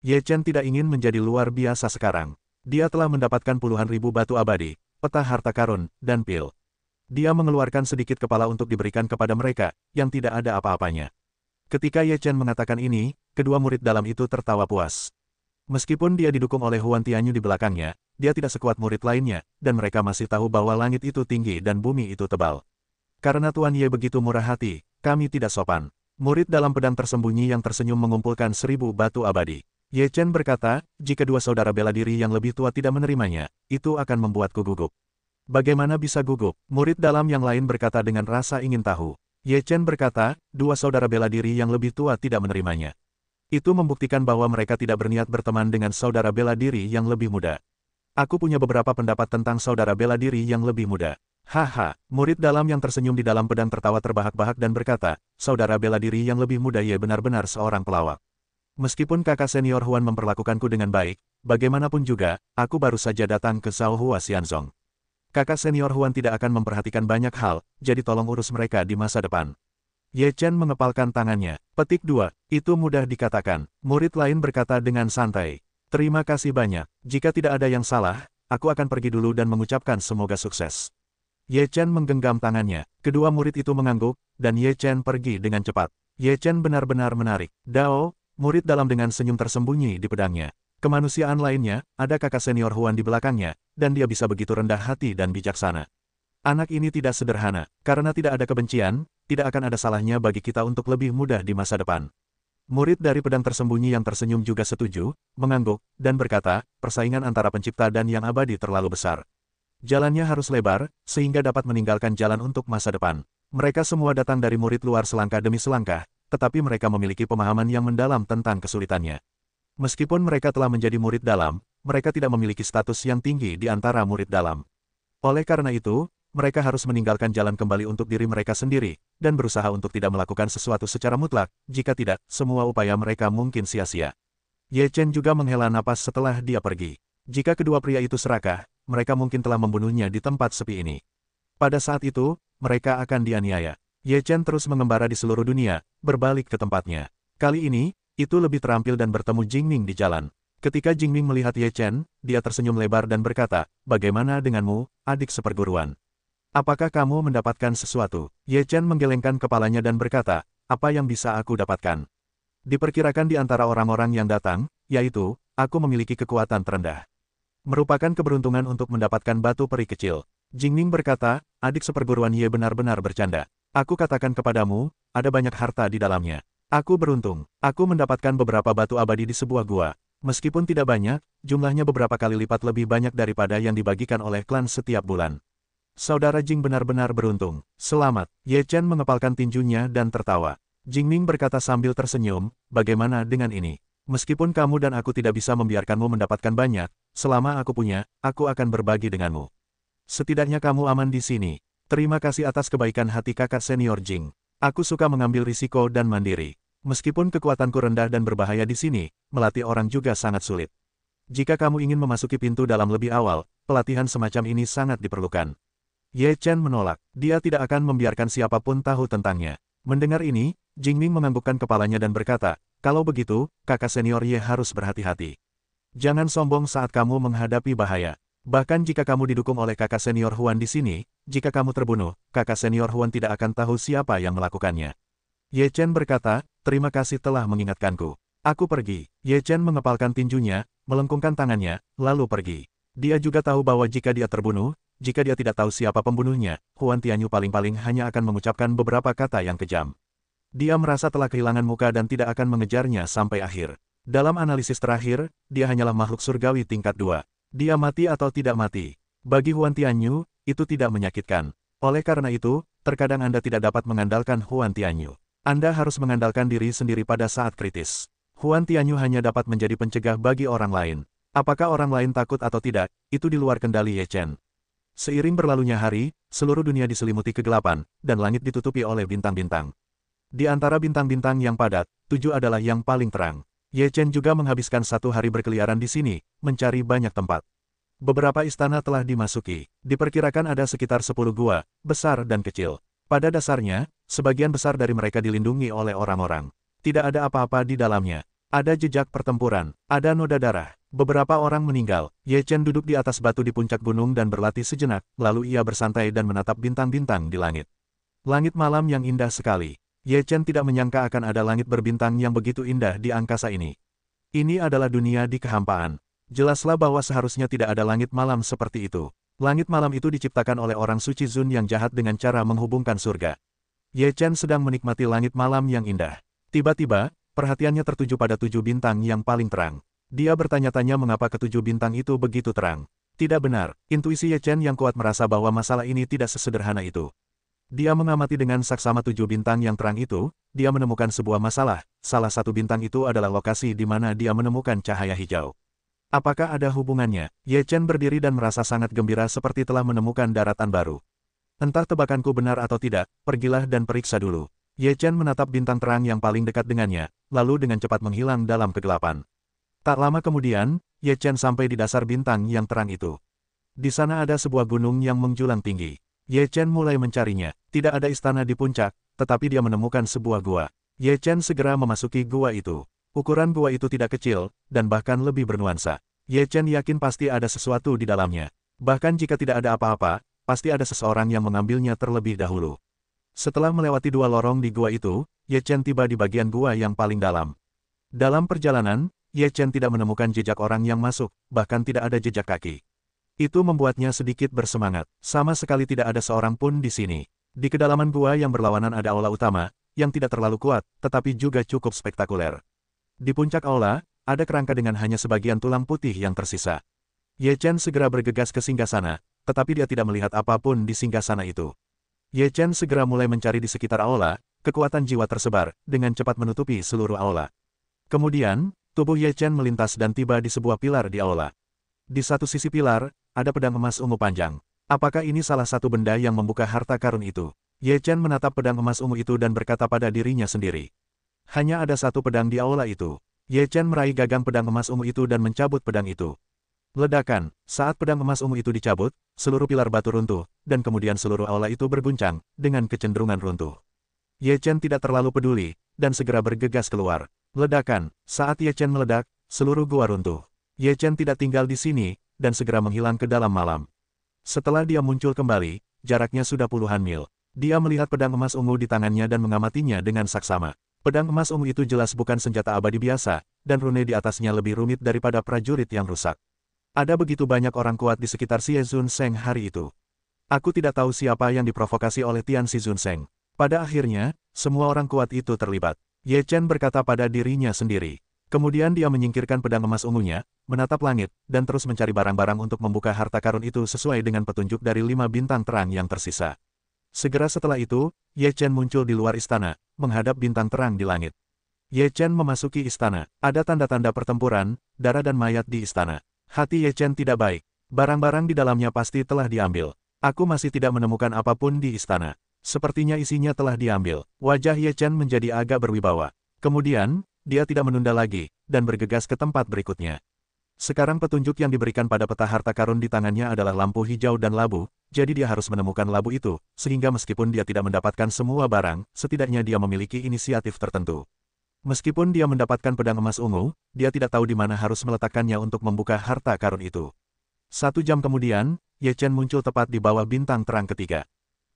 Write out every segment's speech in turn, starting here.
Ye Chen tidak ingin menjadi luar biasa sekarang. Dia telah mendapatkan puluhan ribu batu abadi, peta harta karun, dan pil. Dia mengeluarkan sedikit kepala untuk diberikan kepada mereka, yang tidak ada apa-apanya. Ketika Ye Chen mengatakan ini, kedua murid dalam itu tertawa puas. Meskipun dia didukung oleh Huan Tianyu di belakangnya, dia tidak sekuat murid lainnya, dan mereka masih tahu bahwa langit itu tinggi dan bumi itu tebal. Karena Tuan Ye begitu murah hati, kami tidak sopan. Murid dalam pedang tersembunyi yang tersenyum mengumpulkan 1000 batu abadi. Ye Chen berkata, jika dua saudara bela diri yang lebih tua tidak menerimanya, itu akan membuatku gugup. Bagaimana bisa gugup? Murid dalam yang lain berkata dengan rasa ingin tahu. Ye Chen berkata, dua saudara bela diri yang lebih tua tidak menerimanya. Itu membuktikan bahwa mereka tidak berniat berteman dengan saudara bela diri yang lebih muda. Aku punya beberapa pendapat tentang saudara bela diri yang lebih muda. Haha, murid dalam yang tersenyum di dalam pedang tertawa terbahak-bahak dan berkata, saudara bela diri yang lebih muda Ye benar-benar seorang pelawak. Meskipun kakak senior Huan memperlakukanku dengan baik, bagaimanapun juga, aku baru saja datang ke Zhao Hua Xianzong. Kakak senior Huan tidak akan memperhatikan banyak hal, jadi tolong urus mereka di masa depan. Ye Chen mengepalkan tangannya. Petik 2, itu mudah dikatakan. Murid lain berkata dengan santai. Terima kasih banyak. Jika tidak ada yang salah, aku akan pergi dulu dan mengucapkan semoga sukses. Ye Chen menggenggam tangannya. Kedua murid itu mengangguk, dan Ye Chen pergi dengan cepat. Ye Chen benar-benar menarik. Dao, murid dalam dengan senyum tersembunyi di pedangnya. Kemanusiaan lainnya, ada kakak senior Huan di belakangnya, dan dia bisa begitu rendah hati dan bijaksana. Anak ini tidak sederhana, karena tidak ada kebencian, tidak akan ada salahnya bagi kita untuk lebih mudah di masa depan. Murid dari pedang tersembunyi yang tersenyum juga setuju, mengangguk, dan berkata, persaingan antara pencipta dan yang abadi terlalu besar. Jalannya harus lebar, sehingga dapat meninggalkan jalan untuk masa depan. Mereka semua datang dari murid luar selangkah demi selangkah, tetapi mereka memiliki pemahaman yang mendalam tentang kesulitannya. Meskipun mereka telah menjadi murid dalam, mereka tidak memiliki status yang tinggi di antara murid dalam. Oleh karena itu, mereka harus meninggalkan jalan kembali untuk diri mereka sendiri, dan berusaha untuk tidak melakukan sesuatu secara mutlak, jika tidak, semua upaya mereka mungkin sia-sia. Ye Chen juga menghela napas setelah dia pergi. Jika kedua pria itu serakah, mereka mungkin telah membunuhnya di tempat sepi ini. Pada saat itu, mereka akan dianiaya. Ye Chen terus mengembara di seluruh dunia, berbalik ke tempatnya. Kali ini, itu lebih terampil dan bertemu Jingming di jalan. Ketika Jingming melihat Ye Chen, dia tersenyum lebar dan berkata, bagaimana denganmu, adik seperguruan? Apakah kamu mendapatkan sesuatu? Ye Chen menggelengkan kepalanya dan berkata, apa yang bisa aku dapatkan? Diperkirakan di antara orang-orang yang datang, yaitu, aku memiliki kekuatan terendah. Merupakan keberuntungan untuk mendapatkan batu peri kecil. Jingming berkata, adik seperguruan Ye benar-benar bercanda. Aku katakan kepadamu, ada banyak harta di dalamnya. Aku beruntung. Aku mendapatkan beberapa batu abadi di sebuah gua. Meskipun tidak banyak, jumlahnya beberapa kali lipat lebih banyak daripada yang dibagikan oleh klan setiap bulan. Saudara Jing benar-benar beruntung. Selamat. Ye Chen mengepalkan tinjunya dan tertawa. Jingming berkata sambil tersenyum, bagaimana dengan ini? Meskipun kamu dan aku tidak bisa membiarkanmu mendapatkan banyak, selama aku punya, aku akan berbagi denganmu. Setidaknya kamu aman di sini. Terima kasih atas kebaikan hati kakak senior Jing. Aku suka mengambil risiko dan mandiri. Meskipun kekuatanku rendah dan berbahaya di sini, melatih orang juga sangat sulit. Jika kamu ingin memasuki pintu dalam lebih awal, pelatihan semacam ini sangat diperlukan. Ye Chen menolak. Dia tidak akan membiarkan siapapun tahu tentangnya. Mendengar ini, Jingming menganggukkan kepalanya dan berkata, kalau begitu, kakak senior Ye harus berhati-hati. Jangan sombong saat kamu menghadapi bahaya. Bahkan jika kamu didukung oleh kakak senior Huan di sini, jika kamu terbunuh, kakak senior Huan tidak akan tahu siapa yang melakukannya. Ye Chen berkata, terima kasih telah mengingatkanku. Aku pergi. Ye Chen mengepalkan tinjunya, melengkungkan tangannya, lalu pergi. Dia juga tahu bahwa jika dia terbunuh, jika dia tidak tahu siapa pembunuhnya, Huan Tianyu paling-paling hanya akan mengucapkan beberapa kata yang kejam. Dia merasa telah kehilangan muka dan tidak akan mengejarnya sampai akhir. Dalam analisis terakhir, dia hanyalah makhluk surgawi tingkat 2. Dia mati atau tidak mati. Bagi Huan Tianyu, itu tidak menyakitkan. Oleh karena itu, terkadang Anda tidak dapat mengandalkan Huan Tianyu. Anda harus mengandalkan diri sendiri pada saat kritis. Huan Tianyu hanya dapat menjadi pencegah bagi orang lain. Apakah orang lain takut atau tidak, itu di luar kendali Ye Chen. Seiring berlalunya hari, seluruh dunia diselimuti kegelapan, dan langit ditutupi oleh bintang-bintang. Di antara bintang-bintang yang padat, 7 adalah yang paling terang. Ye Chen juga menghabiskan 1 hari berkeliaran di sini, mencari banyak tempat. Beberapa istana telah dimasuki. Diperkirakan ada sekitar 10 gua, besar dan kecil. Pada dasarnya, sebagian besar dari mereka dilindungi oleh orang-orang. Tidak ada apa-apa di dalamnya. Ada jejak pertempuran, ada noda darah. Beberapa orang meninggal. Ye Chen duduk di atas batu di puncak gunung dan berlatih sejenak, lalu ia bersantai dan menatap bintang-bintang di langit. Langit malam yang indah sekali. Ye Chen tidak menyangka akan ada langit berbintang yang begitu indah di angkasa ini. Ini adalah dunia di kehampaan. Jelaslah bahwa seharusnya tidak ada langit malam seperti itu. Langit malam itu diciptakan oleh orang suci Zun yang jahat dengan cara menghubungkan surga. Ye Chen sedang menikmati langit malam yang indah. Tiba-tiba, perhatiannya tertuju pada 7 bintang yang paling terang. Dia bertanya-tanya mengapa ketujuh bintang itu begitu terang. Tidak benar, intuisi Ye Chen yang kuat merasa bahwa masalah ini tidak sesederhana itu. Dia mengamati dengan saksama 7 bintang yang terang itu, dia menemukan sebuah masalah. Salah satu bintang itu adalah lokasi di mana dia menemukan cahaya hijau. Apakah ada hubungannya? Ye Chen berdiri dan merasa sangat gembira seperti telah menemukan daratan baru. Entah tebakanku benar atau tidak, pergilah dan periksa dulu. Ye Chen menatap bintang terang yang paling dekat dengannya, lalu dengan cepat menghilang dalam kegelapan. Tak lama kemudian, Ye Chen sampai di dasar bintang yang terang itu. Di sana ada sebuah gunung yang menjulang tinggi. Ye Chen mulai mencarinya. Tidak ada istana di puncak, tetapi dia menemukan sebuah gua. Ye Chen segera memasuki gua itu. Ukuran gua itu tidak kecil, dan bahkan lebih bernuansa. Ye Chen yakin pasti ada sesuatu di dalamnya. Bahkan jika tidak ada apa-apa, pasti ada seseorang yang mengambilnya terlebih dahulu. Setelah melewati 2 lorong di gua itu, Ye Chen tiba di bagian gua yang paling dalam. Dalam perjalanan, Ye Chen tidak menemukan jejak orang yang masuk, bahkan tidak ada jejak kaki. Itu membuatnya sedikit bersemangat. Sama sekali tidak ada seorang pun di sini. Di kedalaman gua yang berlawanan ada aula utama, yang tidak terlalu kuat, tetapi juga cukup spektakuler. Di puncak aula, ada kerangka dengan hanya sebagian tulang putih yang tersisa. Ye Chen segera bergegas ke singgasana, tetapi dia tidak melihat apapun di singgasana itu. Ye Chen segera mulai mencari di sekitar aula, kekuatan jiwa tersebar, dengan cepat menutupi seluruh aula. Kemudian, tubuh Ye Chen melintas dan tiba di sebuah pilar di aula. Di satu sisi pilar, ada pedang emas ungu panjang. Apakah ini salah satu benda yang membuka harta karun itu? Ye Chen menatap pedang emas ungu itu dan berkata pada dirinya sendiri. Hanya ada satu pedang di aula itu. Ye Chen meraih gagang pedang emas ungu itu dan mencabut pedang itu. Ledakan, saat pedang emas ungu itu dicabut, seluruh pilar batu runtuh, dan kemudian seluruh aula itu berguncang, dengan kecenderungan runtuh. Ye Chen tidak terlalu peduli, dan segera bergegas keluar. Ledakan, saat Ye Chen meledak, seluruh gua runtuh. Ye Chen tidak tinggal di sini, dan segera menghilang ke dalam malam. Setelah dia muncul kembali, jaraknya sudah puluhan mil. Dia melihat pedang emas ungu di tangannya dan mengamatinya dengan saksama. Pedang emas ungu itu jelas bukan senjata abadi biasa, dan rune di atasnya lebih rumit daripada prajurit yang rusak. Ada begitu banyak orang kuat di sekitar Xie Zun Seng hari itu. Aku tidak tahu siapa yang diprovokasi oleh Tian Xi Zun Seng. Pada akhirnya, semua orang kuat itu terlibat. Ye Chen berkata pada dirinya sendiri. Kemudian dia menyingkirkan pedang emas ungunya, menatap langit, dan terus mencari barang-barang untuk membuka harta karun itu sesuai dengan petunjuk dari 5 bintang terang yang tersisa. Segera setelah itu, Ye Chen muncul di luar istana, menghadap bintang terang di langit. Ye Chen memasuki istana. Ada tanda-tanda pertempuran, darah dan mayat di istana. Hati Ye Chen tidak baik. Barang-barang di dalamnya pasti telah diambil. Aku masih tidak menemukan apapun di istana. Sepertinya isinya telah diambil. Wajah Ye Chen menjadi agak berwibawa. Kemudian, dia tidak menunda lagi, dan bergegas ke tempat berikutnya. Sekarang petunjuk yang diberikan pada peta harta karun di tangannya adalah lampu hijau dan labu, jadi dia harus menemukan labu itu, sehingga meskipun dia tidak mendapatkan semua barang, setidaknya dia memiliki inisiatif tertentu. Meskipun dia mendapatkan pedang emas ungu, dia tidak tahu di mana harus meletakkannya untuk membuka harta karun itu. 1 jam kemudian, Ye Chen muncul tepat di bawah bintang terang ketiga.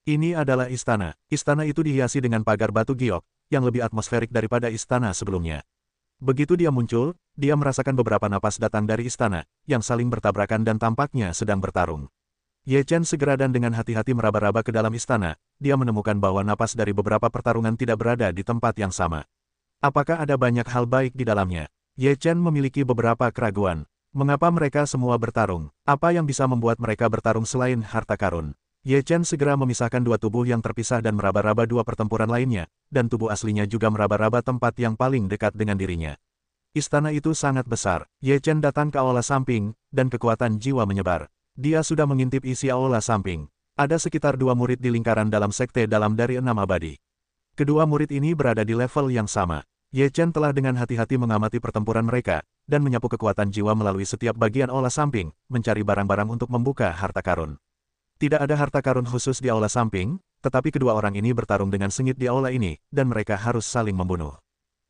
Ini adalah istana. Istana itu dihiasi dengan pagar batu giok, yang lebih atmosferik daripada istana sebelumnya. Begitu dia muncul, dia merasakan beberapa napas datang dari istana, yang saling bertabrakan dan tampaknya sedang bertarung. Ye Chen segera dan dengan hati-hati meraba-raba ke dalam istana, dia menemukan bahwa napas dari beberapa pertarungan tidak berada di tempat yang sama. Apakah ada banyak hal baik di dalamnya? Ye Chen memiliki beberapa keraguan. Mengapa mereka semua bertarung? Apa yang bisa membuat mereka bertarung selain harta karun? Ye Chen segera memisahkan 2 tubuh yang terpisah dan meraba-raba 2 pertempuran lainnya, dan tubuh aslinya juga meraba-raba tempat yang paling dekat dengan dirinya. Istana itu sangat besar. Ye Chen datang ke aula samping, dan kekuatan jiwa menyebar. Dia sudah mengintip isi aula samping. Ada sekitar 2 murid di lingkaran dalam sekte dalam dari 6 abadi. Kedua murid ini berada di level yang sama. Ye Chen telah dengan hati-hati mengamati pertempuran mereka, dan menyapu kekuatan jiwa melalui setiap bagian aula samping, mencari barang-barang untuk membuka harta karun. Tidak ada harta karun khusus di aula samping, tetapi kedua orang ini bertarung dengan sengit di aula ini, dan mereka harus saling membunuh.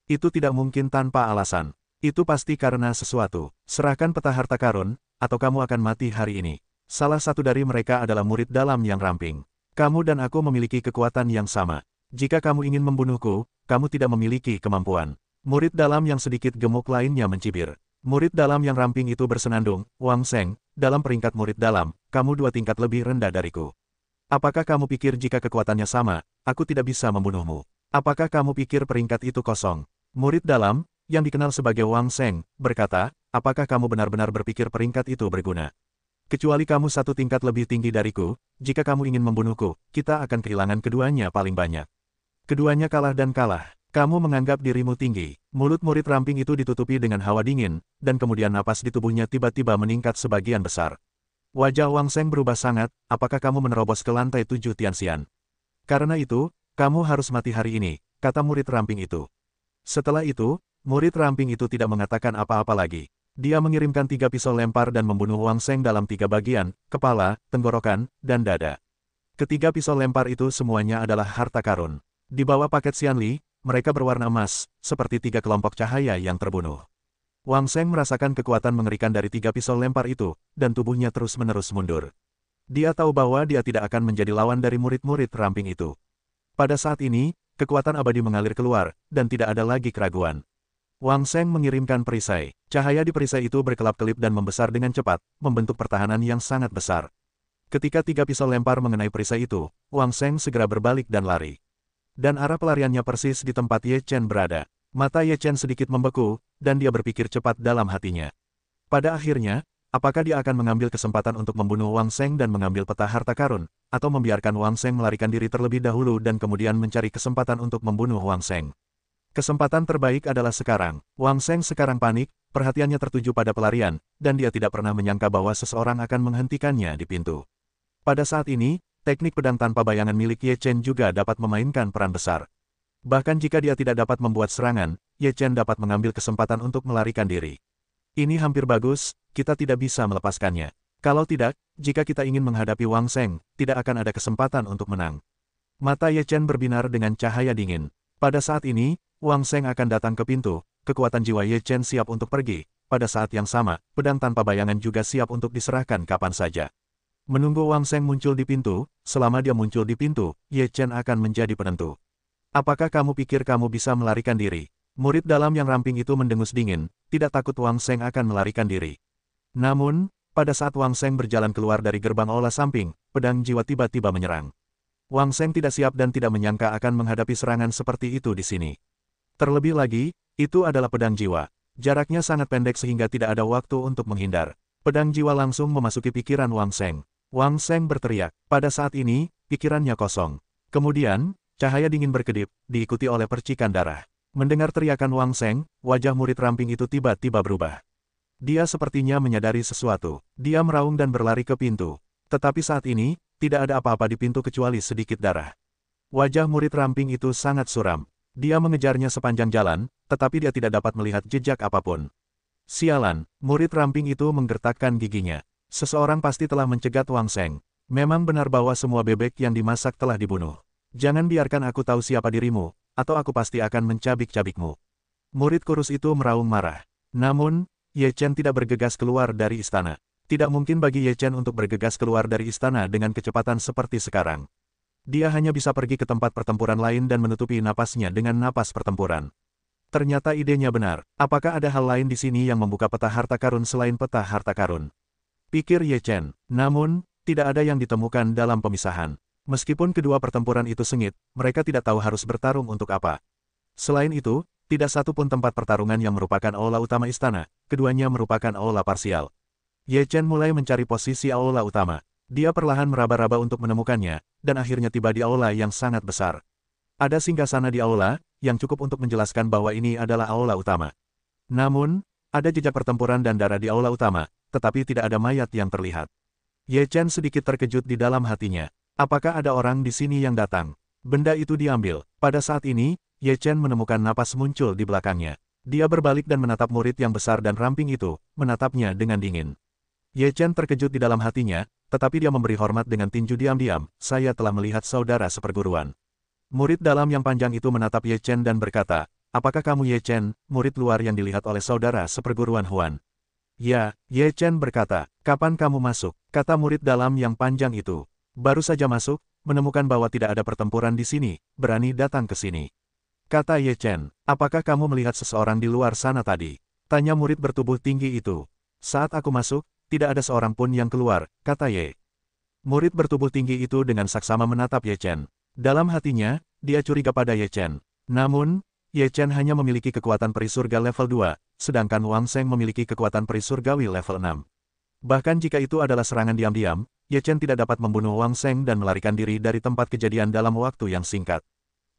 Itu tidak mungkin tanpa alasan. Itu pasti karena sesuatu. Serahkan peta harta karun, atau kamu akan mati hari ini. Salah satu dari mereka adalah murid dalam yang ramping. Kamu dan aku memiliki kekuatan yang sama. Jika kamu ingin membunuhku, kamu tidak memiliki kemampuan. Murid dalam yang sedikit gemuk lainnya mencibir. Murid dalam yang ramping itu bersenandung, Wang Seng, dalam peringkat murid dalam, kamu 2 tingkat lebih rendah dariku. Apakah kamu pikir jika kekuatannya sama, aku tidak bisa membunuhmu? Apakah kamu pikir peringkat itu kosong? Murid dalam, yang dikenal sebagai Wang Seng, berkata, apakah kamu benar-benar berpikir peringkat itu berguna? Kecuali kamu 1 tingkat lebih tinggi dariku, jika kamu ingin membunuhku, kita akan kehilangan keduanya paling banyak. Keduanya kalah dan kalah. Kamu menganggap dirimu tinggi. Mulut murid ramping itu ditutupi dengan hawa dingin, dan kemudian napas di tubuhnya tiba-tiba meningkat sebagian besar. Wajah Wang Seng berubah sangat, apakah kamu menerobos ke lantai 7 Tianxian? Karena itu, kamu harus mati hari ini, kata murid ramping itu. Setelah itu, murid ramping itu tidak mengatakan apa-apa lagi. Dia mengirimkan 3 pisau lempar dan membunuh Wang Seng dalam 3 bagian, kepala, tenggorokan, dan dada. Ketiga pisau lempar itu semuanya adalah harta karun. Di bawah paket Xianli, mereka berwarna emas, seperti 3 kelompok cahaya yang terbunuh. Wang Seng merasakan kekuatan mengerikan dari 3 pisau lempar itu, dan tubuhnya terus-menerus mundur. Dia tahu bahwa dia tidak akan menjadi lawan dari murid-murid ramping itu. Pada saat ini, kekuatan abadi mengalir keluar, dan tidak ada lagi keraguan. Wang Seng mengirimkan perisai. Cahaya di perisai itu berkelap-kelip dan membesar dengan cepat, membentuk pertahanan yang sangat besar. Ketika 3 pisau lempar mengenai perisai itu, Wang Seng segera berbalik dan lari. Dan arah pelariannya persis di tempat Ye Chen berada. Mata Ye Chen sedikit membeku, dan dia berpikir cepat dalam hatinya. Pada akhirnya, apakah dia akan mengambil kesempatan untuk membunuh Wang Seng dan mengambil peta harta karun, atau membiarkan Wang Seng melarikan diri terlebih dahulu dan kemudian mencari kesempatan untuk membunuh Wang Seng? Kesempatan terbaik adalah sekarang. Wang Seng sekarang panik, perhatiannya tertuju pada pelarian, dan dia tidak pernah menyangka bahwa seseorang akan menghentikannya di pintu. Pada saat ini, teknik pedang tanpa bayangan milik Ye Chen juga dapat memainkan peran besar. Bahkan jika dia tidak dapat membuat serangan, Ye Chen dapat mengambil kesempatan untuk melarikan diri. Ini hampir bagus, kita tidak bisa melepaskannya. Kalau tidak, jika kita ingin menghadapi Wang Seng, tidak akan ada kesempatan untuk menang. Mata Ye Chen berbinar dengan cahaya dingin. Pada saat ini, Wang Seng akan datang ke pintu, kekuatan jiwa Ye Chen siap untuk pergi. Pada saat yang sama, pedang tanpa bayangan juga siap untuk diserahkan kapan saja. Menunggu Wang Seng muncul di pintu, selama dia muncul di pintu, Ye Chen akan menjadi penentu. Apakah kamu pikir kamu bisa melarikan diri? Murid dalam yang ramping itu mendengus dingin, tidak takut Wang Seng akan melarikan diri. Namun, pada saat Wang Seng berjalan keluar dari gerbang aula samping, pedang jiwa tiba-tiba menyerang. Wang Seng tidak siap dan tidak menyangka akan menghadapi serangan seperti itu di sini. Terlebih lagi, itu adalah pedang jiwa. Jaraknya sangat pendek sehingga tidak ada waktu untuk menghindar. Pedang jiwa langsung memasuki pikiran Wang Seng. Wang Seng berteriak. Pada saat ini, pikirannya kosong. Kemudian, cahaya dingin berkedip, diikuti oleh percikan darah. Mendengar teriakan Wang Seng, wajah murid ramping itu tiba-tiba berubah. Dia sepertinya menyadari sesuatu. Dia meraung dan berlari ke pintu. Tetapi saat ini, tidak ada apa-apa di pintu kecuali sedikit darah. Wajah murid ramping itu sangat suram. Dia mengejarnya sepanjang jalan, tetapi dia tidak dapat melihat jejak apapun. Sialan, murid ramping itu menggertakkan giginya. Seseorang pasti telah mencegat Wang Seng. Memang benar bahwa semua bebek yang dimasak telah dibunuh. Jangan biarkan aku tahu siapa dirimu, atau aku pasti akan mencabik-cabikmu. Murid kurus itu meraung marah. Namun, Ye Chen tidak bergegas keluar dari istana. Tidak mungkin bagi Ye Chen untuk bergegas keluar dari istana dengan kecepatan seperti sekarang. Dia hanya bisa pergi ke tempat pertempuran lain dan menutupi napasnya dengan napas pertempuran. Ternyata idenya benar. Apakah ada hal lain di sini yang membuka peta harta karun selain peta harta karun? Pikir Ye Chen. Namun, tidak ada yang ditemukan dalam pemisahan. Meskipun kedua pertempuran itu sengit, mereka tidak tahu harus bertarung untuk apa. Selain itu, tidak satu pun tempat pertarungan yang merupakan aula utama istana, keduanya merupakan aula parsial. Ye Chen mulai mencari posisi aula utama. Dia perlahan meraba-raba untuk menemukannya, dan akhirnya tiba di aula yang sangat besar. Ada singgasana di aula, yang cukup untuk menjelaskan bahwa ini adalah aula utama. Namun, ada jejak pertempuran dan darah di aula utama, tetapi tidak ada mayat yang terlihat. Ye Chen sedikit terkejut di dalam hatinya. Apakah ada orang di sini yang datang? Benda itu diambil. Pada saat ini, Ye Chen menemukan napas muncul di belakangnya. Dia berbalik dan menatap murid yang besar dan ramping itu, menatapnya dengan dingin. Ye Chen terkejut di dalam hatinya, tetapi dia memberi hormat dengan tinju diam-diam. Saya telah melihat saudara seperguruan. Murid dalam yang panjang itu menatap Ye Chen dan berkata, apakah kamu Ye Chen, murid luar yang dilihat oleh saudara seperguruan Huan? Ya, Ye Chen berkata, kapan kamu masuk? Kata murid dalam yang panjang itu. Baru saja masuk, menemukan bahwa tidak ada pertempuran di sini, berani datang ke sini. Kata Ye Chen, apakah kamu melihat seseorang di luar sana tadi? Tanya murid bertubuh tinggi itu. Saat aku masuk, tidak ada seorang pun yang keluar, kata Ye. Murid bertubuh tinggi itu dengan saksama menatap Ye Chen. Dalam hatinya, dia curiga pada Ye Chen. Namun, Ye Chen hanya memiliki kekuatan peri surga level 2, sedangkan Wang Sheng memiliki kekuatan peri surgawi level 6. Bahkan jika itu adalah serangan diam-diam, Ye Chen tidak dapat membunuh Wang Sheng dan melarikan diri dari tempat kejadian dalam waktu yang singkat.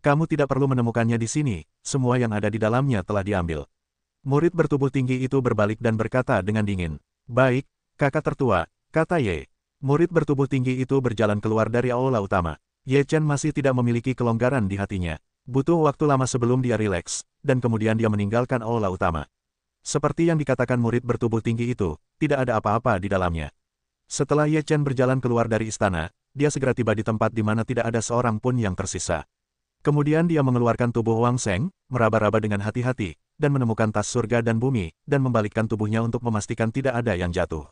Kamu tidak perlu menemukannya di sini, semua yang ada di dalamnya telah diambil. Murid bertubuh tinggi itu berbalik dan berkata dengan dingin. Baik, kakak tertua, kata Ye. Murid bertubuh tinggi itu berjalan keluar dari aula utama. Ye Chen masih tidak memiliki kelonggaran di hatinya. Butuh waktu lama sebelum dia rileks, dan kemudian dia meninggalkan aula utama. Seperti yang dikatakan murid bertubuh tinggi itu, tidak ada apa-apa di dalamnya. Setelah Ye Chen berjalan keluar dari istana, dia segera tiba di tempat di mana tidak ada seorang pun yang tersisa. Kemudian dia mengeluarkan tubuh Wang Sheng, meraba-raba dengan hati-hati, dan menemukan tas surga dan bumi, dan membalikkan tubuhnya untuk memastikan tidak ada yang jatuh.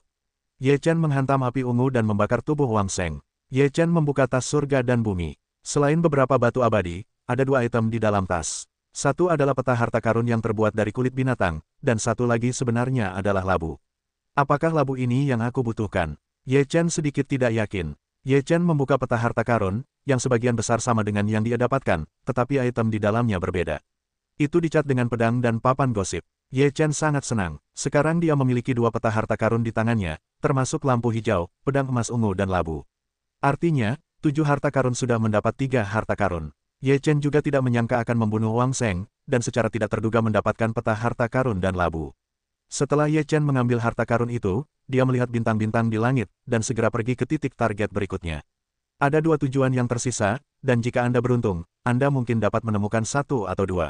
Ye Chen menghantam api ungu dan membakar tubuh Wang Sheng. Ye Chen membuka tas surga dan bumi. Selain beberapa batu abadi, ada 2 item di dalam tas. Satu adalah peta harta karun yang terbuat dari kulit binatang, dan satu lagi sebenarnya adalah labu. Apakah labu ini yang aku butuhkan? Ye Chen sedikit tidak yakin. Ye Chen membuka peta harta karun, yang sebagian besar sama dengan yang dia dapatkan, tetapi item di dalamnya berbeda. Itu dicat dengan pedang dan papan gosip. Ye Chen sangat senang. Sekarang dia memiliki 2 peta harta karun di tangannya, termasuk lampu hijau, pedang emas ungu dan labu. Artinya, 7 harta karun sudah mendapat 3 harta karun. Ye Chen juga tidak menyangka akan membunuh Wang Sheng, dan secara tidak terduga mendapatkan peta harta karun dan labu. Setelah Ye Chen mengambil harta karun itu, dia melihat bintang-bintang di langit, dan segera pergi ke titik target berikutnya. Ada 2 tujuan yang tersisa, dan jika Anda beruntung, Anda mungkin dapat menemukan 1 atau 2.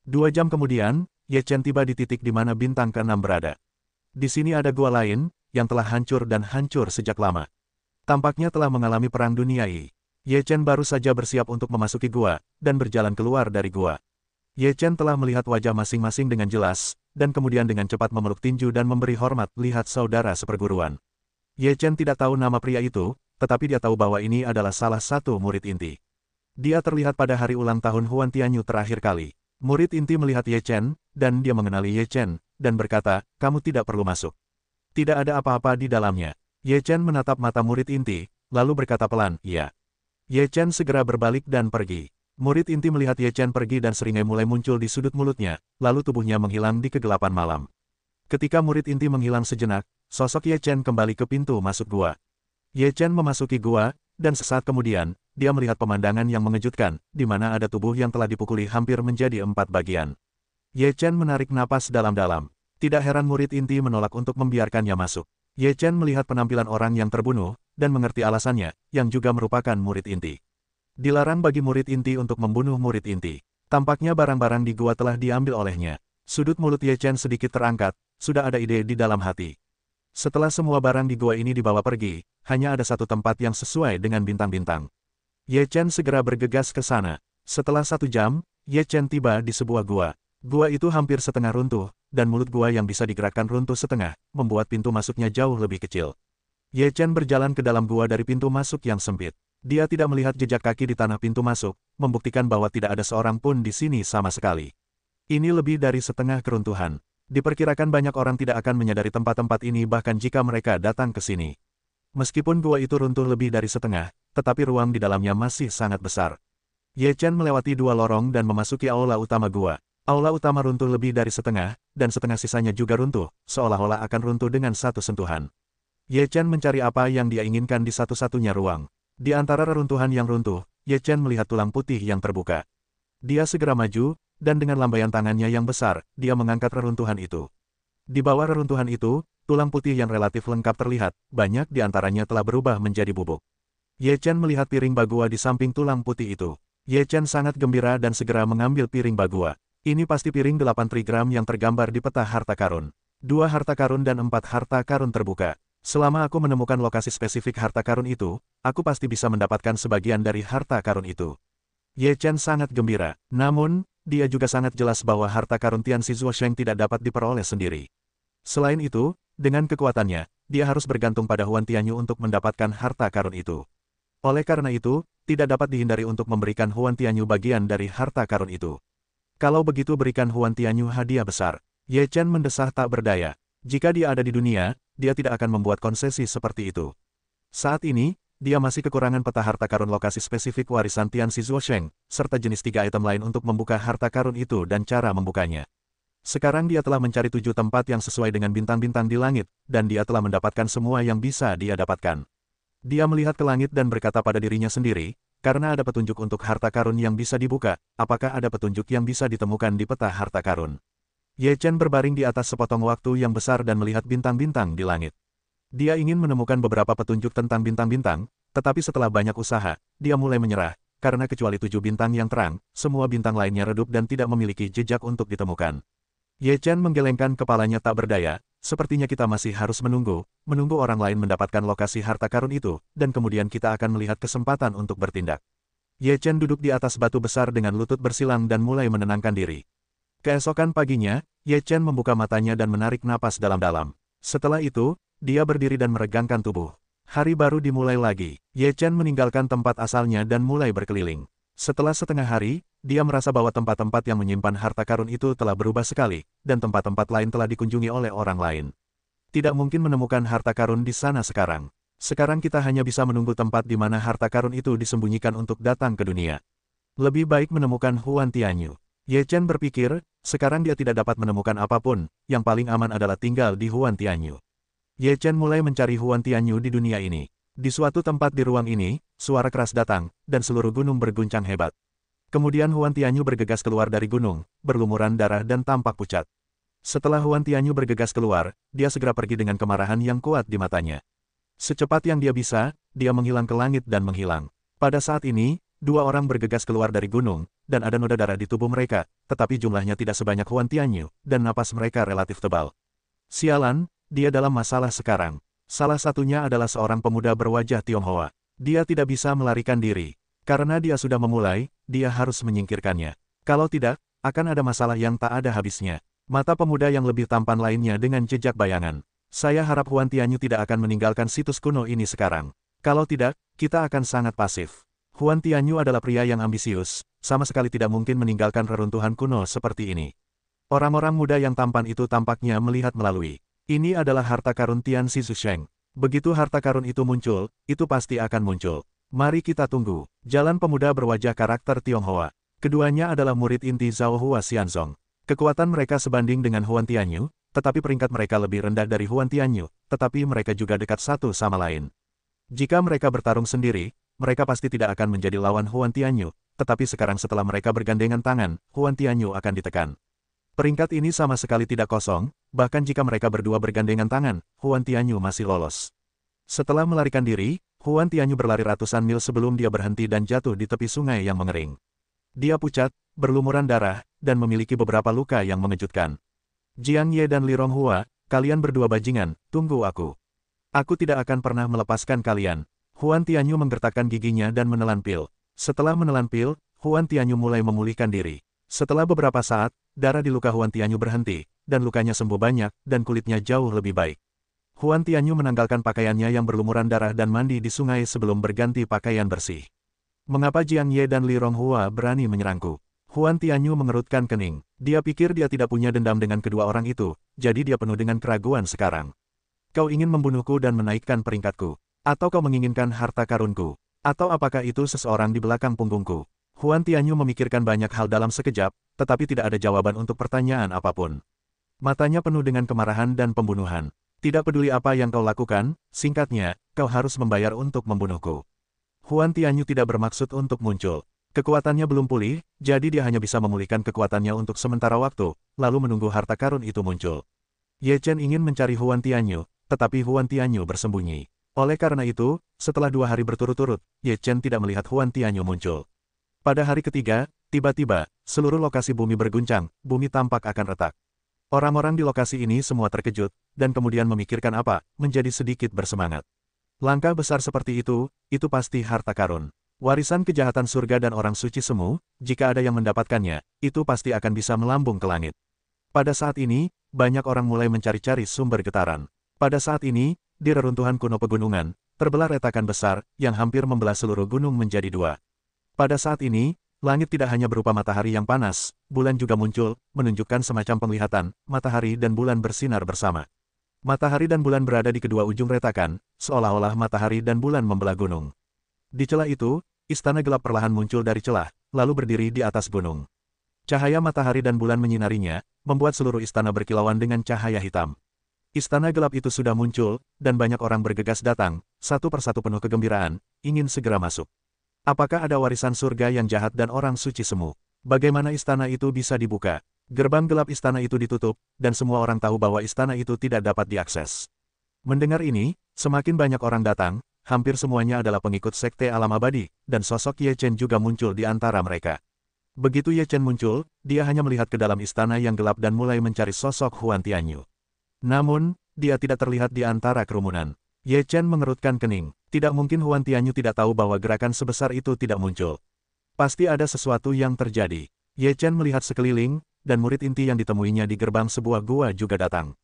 2 jam kemudian, Ye Chen tiba di titik di mana bintang ke-6 berada. Di sini ada gua lain, yang telah hancur dan hancur sejak lama. Tampaknya telah mengalami perang duniai. Ye Chen baru saja bersiap untuk memasuki gua, dan berjalan keluar dari gua. Ye Chen telah melihat wajah masing-masing dengan jelas, dan kemudian dengan cepat memeluk tinju dan memberi hormat lihat saudara seperguruan. Ye Chen tidak tahu nama pria itu, tetapi dia tahu bahwa ini adalah salah satu murid inti. Dia terlihat pada hari ulang tahun Huan Tianyu terakhir kali. Murid inti melihat Ye Chen, dan dia mengenali Ye Chen, dan berkata, kamu tidak perlu masuk. Tidak ada apa-apa di dalamnya. Ye Chen menatap mata murid inti, lalu berkata pelan, iya. Ye Chen segera berbalik dan pergi. Murid inti melihat Ye Chen pergi dan seringai mulai muncul di sudut mulutnya, lalu tubuhnya menghilang di kegelapan malam. Ketika murid inti menghilang sejenak, sosok Ye Chen kembali ke pintu masuk gua. Ye Chen memasuki gua, dan sesaat kemudian, dia melihat pemandangan yang mengejutkan, di mana ada tubuh yang telah dipukuli hampir menjadi 4 bagian. Ye Chen menarik napas dalam-dalam. Tidak heran murid inti menolak untuk membiarkannya masuk. Ye Chen melihat penampilan orang yang terbunuh, dan mengerti alasannya, yang juga merupakan murid inti. Dilarang bagi murid inti untuk membunuh murid inti. Tampaknya barang-barang di gua telah diambil olehnya. Sudut mulut Ye Chen sedikit terangkat, sudah ada ide di dalam hati. Setelah semua barang di gua ini dibawa pergi, hanya ada satu tempat yang sesuai dengan bintang-bintang. Ye Chen segera bergegas ke sana. Setelah 1 jam, Ye Chen tiba di sebuah gua. Gua itu hampir setengah runtuh, dan mulut gua yang bisa digerakkan runtuh setengah, membuat pintu masuknya jauh lebih kecil. Ye Chen berjalan ke dalam gua dari pintu masuk yang sempit. Dia tidak melihat jejak kaki di tanah pintu masuk, membuktikan bahwa tidak ada seorang pun di sini sama sekali. Ini lebih dari setengah keruntuhan. Diperkirakan banyak orang tidak akan menyadari tempat-tempat ini bahkan jika mereka datang ke sini. Meskipun gua itu runtuh lebih dari setengah, tetapi ruang di dalamnya masih sangat besar. Ye Chen melewati 2 lorong dan memasuki aula utama gua. Aula utama runtuh lebih dari setengah, dan setengah sisanya juga runtuh, seolah-olah akan runtuh dengan satu sentuhan. Ye Chen mencari apa yang dia inginkan di satu-satunya ruang. Di antara reruntuhan yang runtuh, Ye Chen melihat tulang putih yang terbuka. Dia segera maju, dan dengan lambaian tangannya yang besar, dia mengangkat reruntuhan itu. Di bawah reruntuhan itu, tulang putih yang relatif lengkap terlihat, banyak di antaranya telah berubah menjadi bubuk. Ye Chen melihat piring bagua di samping tulang putih itu. Ye Chen sangat gembira dan segera mengambil piring bagua. Ini pasti piring 8 trigram yang tergambar di peta harta karun. 2 harta karun dan 4 harta karun terbuka. Selama aku menemukan lokasi spesifik harta karun itu, aku pasti bisa mendapatkan sebagian dari harta karun itu. Ye Chen sangat gembira. Namun, dia juga sangat jelas bahwa harta karun Tianzi Zuosheng tidak dapat diperoleh sendiri. Selain itu, dengan kekuatannya, dia harus bergantung pada Huan Tianyu untuk mendapatkan harta karun itu. Oleh karena itu, tidak dapat dihindari untuk memberikan Huan Tianyu bagian dari harta karun itu. Kalau begitu berikan Huan Tianyu hadiah besar. Ye Chen mendesah tak berdaya. Jika dia ada di dunia, dia tidak akan membuat konsesi seperti itu. Saat ini, dia masih kekurangan peta harta karun lokasi spesifik warisan Tianzi Zuosheng, serta jenis 3 item lain untuk membuka harta karun itu dan cara membukanya. Sekarang dia telah mencari 7 tempat yang sesuai dengan bintang-bintang di langit, dan dia telah mendapatkan semua yang bisa dia dapatkan. Dia melihat ke langit dan berkata pada dirinya sendiri, karena ada petunjuk untuk harta karun yang bisa dibuka, apakah ada petunjuk yang bisa ditemukan di peta harta karun? Ye Chen berbaring di atas sepotong waktu yang besar dan melihat bintang-bintang di langit. Dia ingin menemukan beberapa petunjuk tentang bintang-bintang, tetapi setelah banyak usaha, dia mulai menyerah, karena kecuali 7 bintang yang terang, semua bintang lainnya redup dan tidak memiliki jejak untuk ditemukan. Ye Chen menggelengkan kepalanya tak berdaya, sepertinya kita masih harus menunggu orang lain mendapatkan lokasi harta karun itu, dan kemudian kita akan melihat kesempatan untuk bertindak. Ye Chen duduk di atas batu besar dengan lutut bersilang dan mulai menenangkan diri. Keesokan paginya, Ye Chen membuka matanya dan menarik napas dalam-dalam. Setelah itu, dia berdiri dan meregangkan tubuh. Hari baru dimulai lagi. Ye Chen meninggalkan tempat asalnya dan mulai berkeliling. Setelah setengah hari, dia merasa bahwa tempat-tempat yang menyimpan harta karun itu telah berubah sekali, dan tempat-tempat lain telah dikunjungi oleh orang lain. Tidak mungkin menemukan harta karun di sana sekarang. Sekarang kita hanya bisa menunggu tempat di mana harta karun itu disembunyikan untuk datang ke dunia. Lebih baik menemukan Huan Tianyu. Ye Chen berpikir, sekarang dia tidak dapat menemukan apapun, yang paling aman adalah tinggal di Huan Tianyu. Ye Chen mulai mencari Huan Tianyu di dunia ini. Di suatu tempat di ruang ini, suara keras datang, dan seluruh gunung berguncang hebat. Kemudian Huan Tianyu bergegas keluar dari gunung, berlumuran darah dan tampak pucat. Setelah Huan Tianyu bergegas keluar, dia segera pergi dengan kemarahan yang kuat di matanya. Secepat yang dia bisa, dia menghilang ke langit dan menghilang. Pada saat ini, 2 orang bergegas keluar dari gunung, dan ada noda darah di tubuh mereka, tetapi jumlahnya tidak sebanyak Huan Tianyu, dan napas mereka relatif tebal. Sialan, dia dalam masalah sekarang. Salah satunya adalah seorang pemuda berwajah Tionghoa. Dia tidak bisa melarikan diri. Karena dia sudah memulai, dia harus menyingkirkannya. Kalau tidak, akan ada masalah yang tak ada habisnya. Mata pemuda yang lebih tampan lainnya dengan jejak bayangan. Saya harap Huan Tianyu tidak akan meninggalkan situs kuno ini sekarang. Kalau tidak, kita akan sangat pasif. Huan Tianyu adalah pria yang ambisius, sama sekali tidak mungkin meninggalkan reruntuhan kuno seperti ini. Orang-orang muda yang tampan itu tampaknya melihat melalui. Ini adalah harta karun Tianzi Zuosheng. Begitu harta karun itu muncul, itu pasti akan muncul. Mari kita tunggu. Jalan pemuda berwajah karakter Tionghoa. Keduanya adalah murid inti Zhao Hua Xianzong. Kekuatan mereka sebanding dengan Huan Tianyu, tetapi peringkat mereka lebih rendah dari Huan Tianyu, tetapi mereka juga dekat satu sama lain. Jika mereka bertarung sendiri, mereka pasti tidak akan menjadi lawan Huan Tianyu, tetapi sekarang setelah mereka bergandengan tangan, Huan Tianyu akan ditekan. Peringkat ini sama sekali tidak kosong, bahkan jika mereka berdua bergandengan tangan, Huan Tianyu masih lolos. Setelah melarikan diri, Huan Tianyu berlari ratusan mil sebelum dia berhenti dan jatuh di tepi sungai yang mengering. Dia pucat, berlumuran darah, dan memiliki beberapa luka yang mengejutkan. Jiang Ye dan Li Ronghua, kalian berdua bajingan, tunggu aku. Aku tidak akan pernah melepaskan kalian. Huan Tianyu menggertakkan giginya dan menelan pil. Setelah menelan pil, Huan Tianyu mulai memulihkan diri. Setelah beberapa saat, darah di luka Huan Tianyu berhenti, dan lukanya sembuh banyak, dan kulitnya jauh lebih baik. Huan Tianyu menanggalkan pakaiannya yang berlumuran darah dan mandi di sungai sebelum berganti pakaian bersih. Mengapa Jiang Ye dan Li Ronghua berani menyerangku? Huan Tianyu mengerutkan kening. Dia pikir dia tidak punya dendam dengan kedua orang itu, jadi dia penuh dengan keraguan sekarang. Kau ingin membunuhku dan menaikkan peringkatku? Atau kau menginginkan harta karunku? Atau apakah itu seseorang di belakang punggungku? Huan Tianyu memikirkan banyak hal dalam sekejap, tetapi tidak ada jawaban untuk pertanyaan apapun. Matanya penuh dengan kemarahan dan pembunuhan. Tidak peduli apa yang kau lakukan, singkatnya, kau harus membayar untuk membunuhku. Huan Tianyu tidak bermaksud untuk muncul. Kekuatannya belum pulih, jadi dia hanya bisa memulihkan kekuatannya untuk sementara waktu, lalu menunggu harta karun itu muncul. Ye Chen ingin mencari Huan Tianyu, tetapi Huan Tianyu bersembunyi. Oleh karena itu, setelah 2 hari berturut-turut, Ye Chen tidak melihat Huan Tianyu muncul. Pada hari ketiga, tiba-tiba, seluruh lokasi bumi berguncang, bumi tampak akan retak. Orang-orang di lokasi ini semua terkejut, dan kemudian memikirkan apa, menjadi sedikit bersemangat. Langkah besar seperti itu pasti harta karun. Warisan kejahatan surga dan orang suci semu, jika ada yang mendapatkannya, itu pasti akan bisa melambung ke langit. Pada saat ini, banyak orang mulai mencari-cari sumber getaran. Pada saat ini, di reruntuhan kuno pegunungan, terbelah retakan besar, yang hampir membelah seluruh gunung menjadi dua. Pada saat ini, langit tidak hanya berupa matahari yang panas, bulan juga muncul, menunjukkan semacam penglihatan, matahari dan bulan bersinar bersama. Matahari dan bulan berada di kedua ujung retakan, seolah-olah matahari dan bulan membelah gunung. Di celah itu, istana gelap perlahan muncul dari celah, lalu berdiri di atas gunung. Cahaya matahari dan bulan menyinarinya, membuat seluruh istana berkilauan dengan cahaya hitam. Istana gelap itu sudah muncul, dan banyak orang bergegas datang, satu persatu penuh kegembiraan, ingin segera masuk. Apakah ada warisan surga yang jahat dan orang suci semu? Bagaimana istana itu bisa dibuka? Gerbang gelap istana itu ditutup, dan semua orang tahu bahwa istana itu tidak dapat diakses. Mendengar ini, semakin banyak orang datang, hampir semuanya adalah pengikut Sekte Alam Abadi, dan sosok Ye Chen juga muncul di antara mereka. Begitu Ye Chen muncul, dia hanya melihat ke dalam istana yang gelap dan mulai mencari sosok Huan Tianyu. Namun, dia tidak terlihat di antara kerumunan. Ye Chen mengerutkan kening. Tidak mungkin Huan Tianyu tidak tahu bahwa gerakan sebesar itu tidak muncul. Pasti ada sesuatu yang terjadi. Ye Chen melihat sekeliling, dan murid inti yang ditemuinya di gerbang sebuah gua juga datang.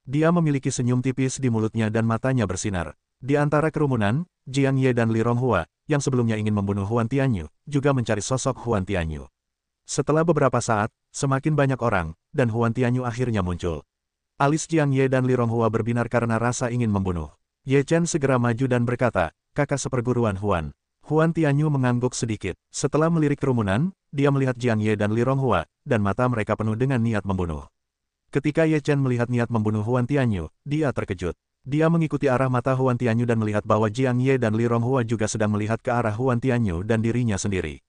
Dia memiliki senyum tipis di mulutnya dan matanya bersinar. Di antara kerumunan, Jiang Ye dan Li Ronghua, yang sebelumnya ingin membunuh Huan Tianyu, juga mencari sosok Huan Tianyu. Setelah beberapa saat, semakin banyak orang, dan Huan Tianyu akhirnya muncul. Alis Jiang Ye dan Li Ronghua berbinar karena rasa ingin membunuh. Ye Chen segera maju dan berkata, "Kakak seperguruan Huan." Huan Tianyu mengangguk sedikit. Setelah melirik kerumunan, dia melihat Jiang Ye dan Li Ronghua, dan mata mereka penuh dengan niat membunuh. Ketika Ye Chen melihat niat membunuh Huan Tianyu, dia terkejut. Dia mengikuti arah mata Huan Tianyu dan melihat bahwa Jiang Ye dan Li Ronghua juga sedang melihat ke arah Huan Tianyu dan dirinya sendiri.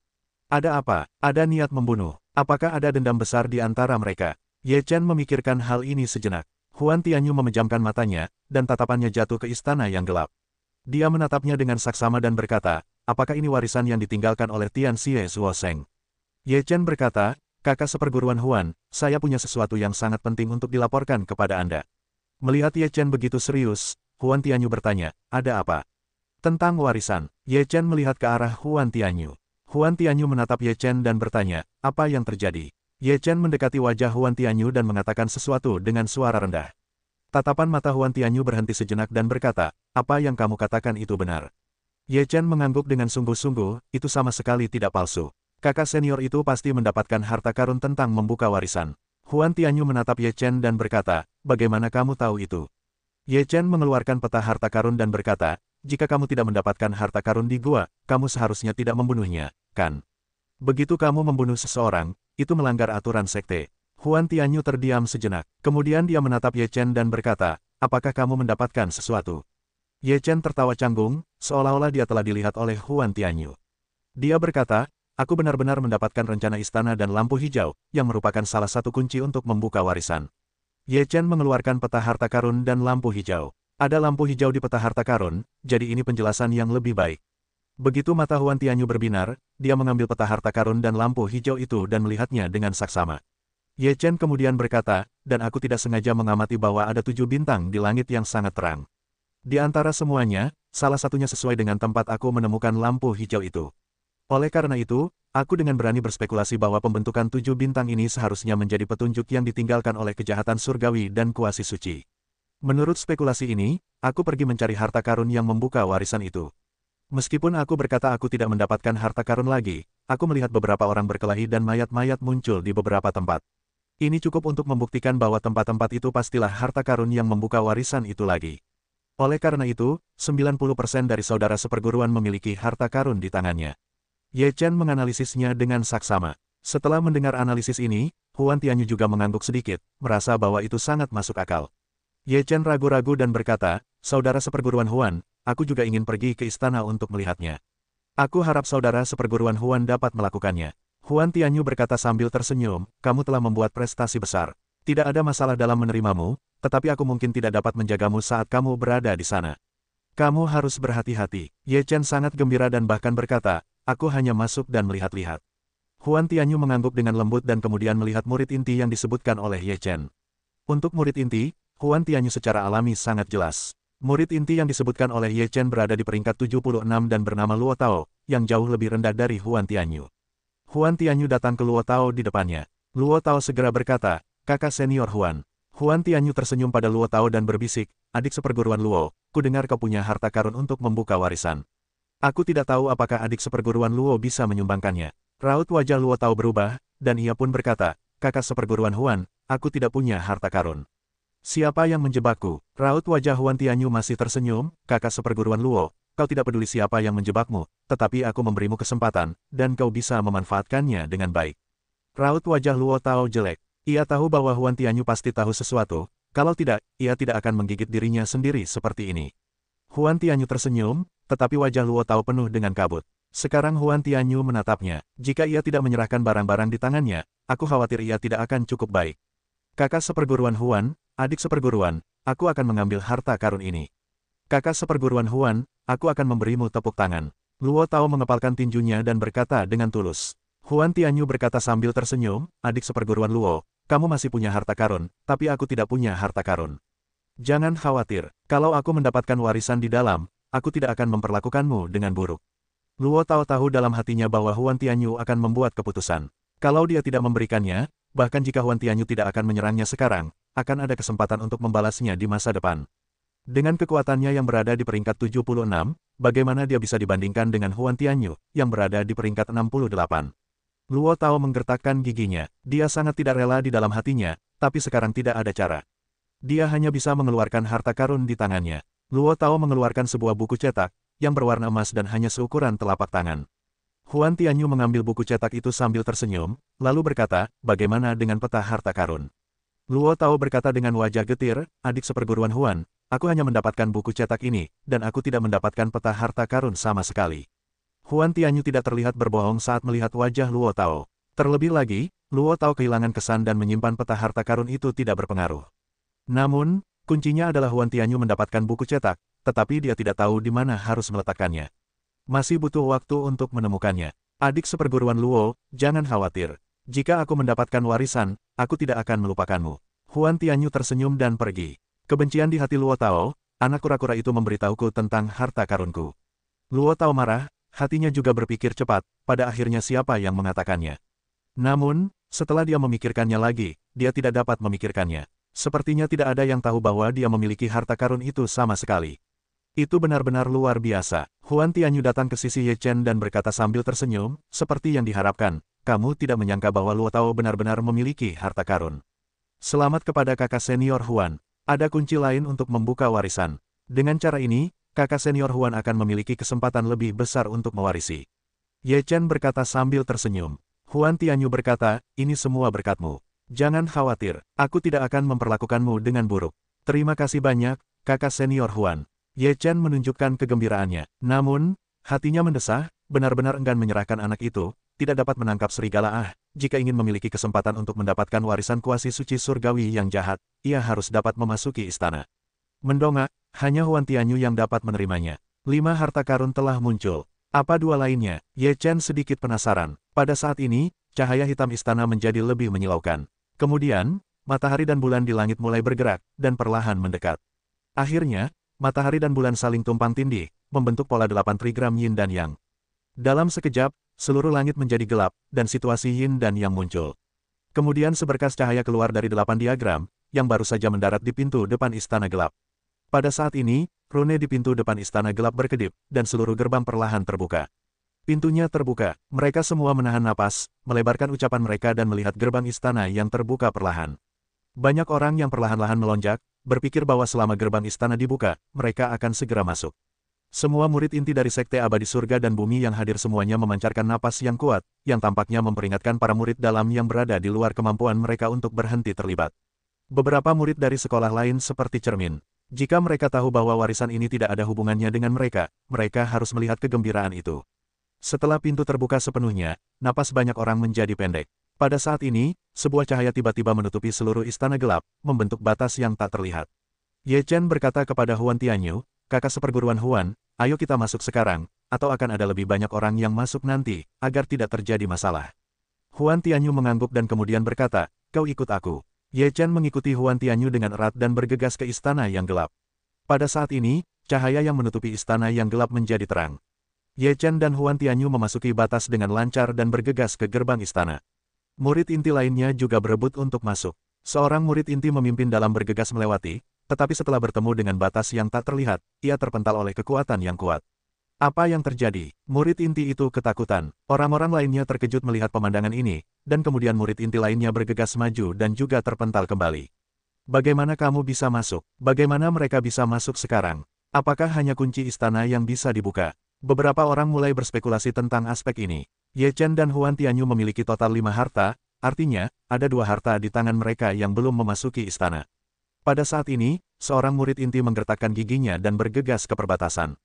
Ada apa? Ada niat membunuh. Apakah ada dendam besar di antara mereka? Ye Chen memikirkan hal ini sejenak. Huan Tianyu memejamkan matanya, dan tatapannya jatuh ke istana yang gelap. Dia menatapnya dengan saksama dan berkata, "Apakah ini warisan yang ditinggalkan oleh Tian Xie Suoseng?" Ye Chen berkata, "Kakak seperguruan Huan, saya punya sesuatu yang sangat penting untuk dilaporkan kepada Anda." Melihat Ye Chen begitu serius, Huan Tianyu bertanya, "Ada apa?" "Tentang warisan." Ye Chen melihat ke arah Huan Tianyu. Huan Tianyu menatap Ye Chen dan bertanya, "Apa yang terjadi?" Ye Chen mendekati wajah Huan Tianyu dan mengatakan sesuatu dengan suara rendah. Tatapan mata Huan Tianyu berhenti sejenak dan berkata, "Apa yang kamu katakan itu benar?" Ye Chen mengangguk dengan sungguh-sungguh, "Itu sama sekali tidak palsu. Kakak senior itu pasti mendapatkan harta karun tentang membuka warisan." Huan Tianyu menatap Ye Chen dan berkata, "Bagaimana kamu tahu itu?" Ye Chen mengeluarkan peta harta karun dan berkata, "Jika kamu tidak mendapatkan harta karun di gua, kamu seharusnya tidak membunuhnya, kan? Begitu kamu membunuh seseorang, itu melanggar aturan sekte." Huan Tianyu terdiam sejenak. Kemudian dia menatap Ye Chen dan berkata, "Apakah kamu mendapatkan sesuatu?" Ye Chen tertawa canggung, seolah-olah dia telah dilihat oleh Huan Tianyu. Dia berkata, "Aku benar-benar mendapatkan rencana istana dan lampu hijau, yang merupakan salah satu kunci untuk membuka warisan." Ye Chen mengeluarkan peta harta karun dan lampu hijau. Ada lampu hijau di peta harta karun, jadi ini penjelasan yang lebih baik. Begitu mata Huan Tianyu berbinar, dia mengambil peta harta karun dan lampu hijau itu dan melihatnya dengan saksama. Ye Chen kemudian berkata, "Dan aku tidak sengaja mengamati bahwa ada 7 bintang di langit yang sangat terang. Di antara semuanya, salah satunya sesuai dengan tempat aku menemukan lampu hijau itu. Oleh karena itu, aku dengan berani berspekulasi bahwa pembentukan 7 bintang ini seharusnya menjadi petunjuk yang ditinggalkan oleh kejahatan surgawi dan kuasi suci. Menurut spekulasi ini, aku pergi mencari harta karun yang membuka warisan itu. Meskipun aku berkata aku tidak mendapatkan harta karun lagi, aku melihat beberapa orang berkelahi dan mayat-mayat muncul di beberapa tempat. Ini cukup untuk membuktikan bahwa tempat-tempat itu pastilah harta karun yang membuka warisan itu lagi. Oleh karena itu, 90% dari saudara seperguruan memiliki harta karun di tangannya." Ye Chen menganalisisnya dengan saksama. Setelah mendengar analisis ini, Huan Tianyu juga mengangguk sedikit, merasa bahwa itu sangat masuk akal. Ye Chen ragu-ragu dan berkata, "Saudara seperguruan Huan, aku juga ingin pergi ke istana untuk melihatnya. Aku harap saudara seperguruan Huan dapat melakukannya." Huan Tianyu berkata sambil tersenyum, "Kamu telah membuat prestasi besar. Tidak ada masalah dalam menerimamu, tetapi aku mungkin tidak dapat menjagamu saat kamu berada di sana. Kamu harus berhati-hati." Ye Chen sangat gembira dan bahkan berkata, "Aku hanya masuk dan melihat-lihat." Huan Tianyu mengangguk dengan lembut dan kemudian melihat murid inti yang disebutkan oleh Ye Chen. Untuk murid inti, Huan Tianyu secara alami sangat jelas. Murid inti yang disebutkan oleh Ye Chen berada di peringkat 76 dan bernama Luo Tao, yang jauh lebih rendah dari Huan Tianyu. Huan Tianyu datang ke Luo Tao di depannya. Luo Tao segera berkata, "Kakak senior Huan." Huan Tianyu tersenyum pada Luo Tao dan berbisik, "Adik seperguruan Luo, kudengar kau punya harta karun untuk membuka warisan. Aku tidak tahu apakah adik seperguruan Luo bisa menyumbangkannya." Raut wajah Luo Tao berubah, dan ia pun berkata, "Kakak seperguruan Huan, aku tidak punya harta karun." "Siapa yang menjebakku?" Raut wajah Huan Tianyu masih tersenyum, "Kakak seperguruan Luo, kau tidak peduli siapa yang menjebakmu, tetapi aku memberimu kesempatan, dan kau bisa memanfaatkannya dengan baik." Raut wajah Luo Tao jelek. Ia tahu bahwa Huan Tianyu pasti tahu sesuatu, kalau tidak, ia tidak akan menggigit dirinya sendiri seperti ini. Huan Tianyu tersenyum, tetapi wajah Luo Tao penuh dengan kabut. Sekarang Huan Tianyu menatapnya. Jika ia tidak menyerahkan barang-barang di tangannya, aku khawatir ia tidak akan cukup baik. "Kakak seperguruan Huan, adik seperguruan, aku akan mengambil harta karun ini." "Kakak seperguruan Huan, aku akan memberimu tepuk tangan." Luo Tao mengepalkan tinjunya dan berkata dengan tulus. Huan Tianyu berkata sambil tersenyum, "Adik seperguruan Luo, kamu masih punya harta karun, tapi aku tidak punya harta karun. Jangan khawatir, kalau aku mendapatkan warisan di dalam, aku tidak akan memperlakukanmu dengan buruk." Luo Tao tahu dalam hatinya bahwa Huan Tianyu akan membuat keputusan. Kalau dia tidak memberikannya, bahkan jika Huan Tianyu tidak akan menyerangnya sekarang, akan ada kesempatan untuk membalasnya di masa depan. Dengan kekuatannya yang berada di peringkat 76, bagaimana dia bisa dibandingkan dengan Huan Tianyu, yang berada di peringkat 68? Luo Tao menggertakkan giginya. Dia sangat tidak rela di dalam hatinya, tapi sekarang tidak ada cara. Dia hanya bisa mengeluarkan harta karun di tangannya. Luo Tao mengeluarkan sebuah buku cetak, yang berwarna emas dan hanya seukuran telapak tangan. Huan Tianyu mengambil buku cetak itu sambil tersenyum, lalu berkata, "Bagaimana dengan peta harta karun?" Luo Tao berkata dengan wajah getir, "Adik seperguruan Huan, aku hanya mendapatkan buku cetak ini, dan aku tidak mendapatkan peta harta karun sama sekali." Huan Tianyu tidak terlihat berbohong saat melihat wajah Luo Tao. Terlebih lagi, Luo Tao kehilangan kesan dan menyimpan peta harta karun itu tidak berpengaruh. Namun, kuncinya adalah Huan Tianyu mendapatkan buku cetak, tetapi dia tidak tahu di mana harus meletakkannya. Masih butuh waktu untuk menemukannya. "Adik seperguruan Luo, jangan khawatir. Jika aku mendapatkan warisan, aku tidak akan melupakanmu." Huan Tianyu tersenyum dan pergi. Kebencian di hati Luo Tao, "Anak kura-kura itu memberitahuku tentang harta karunku." Luo Tao marah, hatinya juga berpikir cepat, pada akhirnya siapa yang mengatakannya. Namun, setelah dia memikirkannya lagi, dia tidak dapat memikirkannya. Sepertinya tidak ada yang tahu bahwa dia memiliki harta karun itu sama sekali. Itu benar-benar luar biasa. Huan Tianyu datang ke sisi Ye Chen dan berkata sambil tersenyum, "Seperti yang diharapkan, kamu tidak menyangka bahwa Luo Tao benar-benar memiliki harta karun. Selamat kepada kakak senior Huan. Ada kunci lain untuk membuka warisan. Dengan cara ini, kakak senior Huan akan memiliki kesempatan lebih besar untuk mewarisi." Ye Chen berkata sambil tersenyum. Huan Tianyu berkata, "Ini semua berkatmu. Jangan khawatir, aku tidak akan memperlakukanmu dengan buruk. Terima kasih banyak, kakak senior Huan." Ye Chen menunjukkan kegembiraannya. Namun, hatinya mendesah, benar-benar enggan menyerahkan anak itu, tidak dapat menangkap serigala. Jika ingin memiliki kesempatan untuk mendapatkan warisan kuasi suci surgawi yang jahat, ia harus dapat memasuki istana. Mendongak, hanya Huan Tianyu yang dapat menerimanya. 5 harta karun telah muncul. Apa 2 lainnya? Ye Chen sedikit penasaran. Pada saat ini, cahaya hitam istana menjadi lebih menyilaukan. Kemudian, matahari dan bulan di langit mulai bergerak, dan perlahan mendekat. Akhirnya, matahari dan bulan saling tumpang tindih, membentuk pola 8 trigram yin dan yang. Dalam sekejap, seluruh langit menjadi gelap, dan situasi yin dan yang muncul. Kemudian seberkas cahaya keluar dari 8 diagram, yang baru saja mendarat di pintu depan istana gelap. Pada saat ini, rune di pintu depan istana gelap berkedip, dan seluruh gerbang perlahan terbuka. Pintunya terbuka, mereka semua menahan napas, melebarkan ucapan mereka dan melihat gerbang istana yang terbuka perlahan. Banyak orang yang perlahan-lahan melonjak, berpikir bahwa selama gerbang istana dibuka, mereka akan segera masuk. Semua murid inti dari Sekte Abadi Surga dan Bumi yang hadir semuanya memancarkan napas yang kuat, yang tampaknya memperingatkan para murid dalam yang berada di luar kemampuan mereka untuk berhenti terlibat. Beberapa murid dari sekolah lain seperti cermin. Jika mereka tahu bahwa warisan ini tidak ada hubungannya dengan mereka, mereka harus melihat kegembiraan itu. Setelah pintu terbuka sepenuhnya, napas banyak orang menjadi pendek. Pada saat ini, sebuah cahaya tiba-tiba menutupi seluruh istana gelap, membentuk batas yang tak terlihat. Ye Chen berkata kepada Huan Tianyu, "Kakak seperguruan Huan, ayo kita masuk sekarang, atau akan ada lebih banyak orang yang masuk nanti, agar tidak terjadi masalah." Huan Tianyu mengangguk dan kemudian berkata, "Kau ikut aku." Ye Chen mengikuti Huan Tianyu dengan erat dan bergegas ke istana yang gelap. Pada saat ini, cahaya yang menutupi istana yang gelap menjadi terang. Ye Chen dan Huan Tianyu memasuki batas dengan lancar dan bergegas ke gerbang istana. Murid inti lainnya juga berebut untuk masuk. Seorang murid inti memimpin dalam bergegas melewati, tetapi setelah bertemu dengan batas yang tak terlihat, ia terpental oleh kekuatan yang kuat. Apa yang terjadi? Murid inti itu ketakutan. Orang-orang lainnya terkejut melihat pemandangan ini, dan kemudian murid inti lainnya bergegas maju dan juga terpental kembali. Bagaimana kamu bisa masuk? Bagaimana mereka bisa masuk sekarang? Apakah hanya kunci istana yang bisa dibuka? Beberapa orang mulai berspekulasi tentang aspek ini. Ye Chen dan Huan Tianyu memiliki total 5 harta, artinya, ada 2 harta di tangan mereka yang belum memasuki istana. Pada saat ini, seorang murid inti menggertakkan giginya dan bergegas ke perbatasan.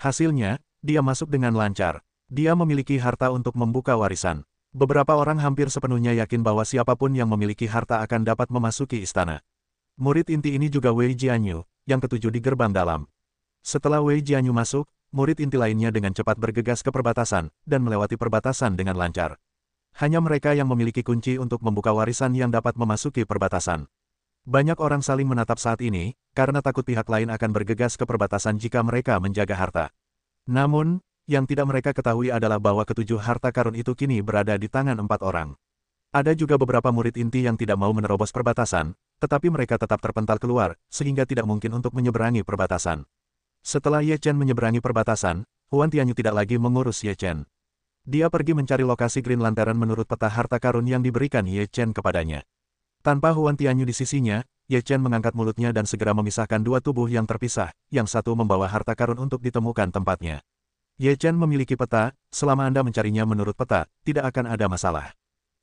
Hasilnya, dia masuk dengan lancar. Dia memiliki harta untuk membuka warisan. Beberapa orang hampir sepenuhnya yakin bahwa siapapun yang memiliki harta akan dapat memasuki istana. Murid inti ini juga Wei Jianyu, yang ketujuh di gerbang dalam. Setelah Wei Jianyu masuk, murid inti lainnya dengan cepat bergegas ke perbatasan, dan melewati perbatasan dengan lancar. Hanya mereka yang memiliki kunci untuk membuka warisan yang dapat memasuki perbatasan. Banyak orang saling menatap saat ini, karena takut pihak lain akan bergegas ke perbatasan jika mereka menjaga harta. Namun, yang tidak mereka ketahui adalah bahwa ketujuh harta karun itu kini berada di tangan 4 orang. Ada juga beberapa murid inti yang tidak mau menerobos perbatasan, tetapi mereka tetap terpental keluar, sehingga tidak mungkin untuk menyeberangi perbatasan. Setelah Ye Chen menyeberangi perbatasan, Huan Tianyu tidak lagi mengurus Ye Chen. Dia pergi mencari lokasi Green Lantern menurut peta harta karun yang diberikan Ye Chen kepadanya. Tanpa Huan Tianyu di sisinya, Ye Chen mengangkat mulutnya dan segera memisahkan 2 tubuh yang terpisah, yang satu membawa harta karun untuk ditemukan tempatnya. Ye Chen memiliki peta, selama Anda mencarinya menurut peta, tidak akan ada masalah.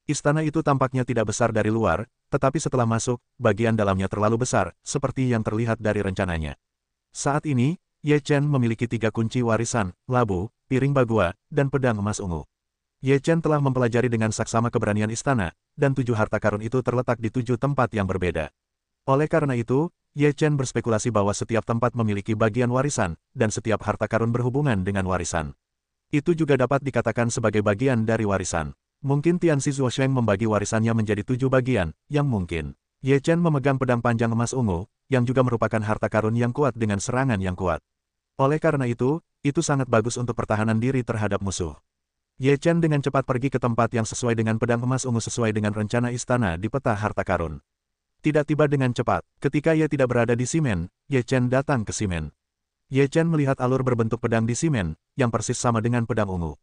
Istana itu tampaknya tidak besar dari luar, tetapi setelah masuk, bagian dalamnya terlalu besar, seperti yang terlihat dari rencananya. Saat ini, Ye Chen memiliki 3 kunci warisan, labu, piring bagua, dan pedang emas ungu. Ye Chen telah mempelajari dengan saksama keberanian istana, dan 7 harta karun itu terletak di 7 tempat yang berbeda. Oleh karena itu, Ye Chen berspekulasi bahwa setiap tempat memiliki bagian warisan, dan setiap harta karun berhubungan dengan warisan. Itu juga dapat dikatakan sebagai bagian dari warisan. Mungkin Tianzi Zuosheng membagi warisannya menjadi 7 bagian, yang mungkin. Ye Chen memegang pedang panjang emas ungu, yang juga merupakan harta karun yang kuat dengan serangan yang kuat. Oleh karena itu sangat bagus untuk pertahanan diri terhadap musuh. Ye Chen dengan cepat pergi ke tempat yang sesuai dengan pedang emas ungu sesuai dengan rencana istana di peta harta karun. Tidak tiba dengan cepat, ketika ia tidak berada di Simen, Ye Chen datang ke Simen. Ye Chen melihat alur berbentuk pedang di Simen, yang persis sama dengan pedang ungu.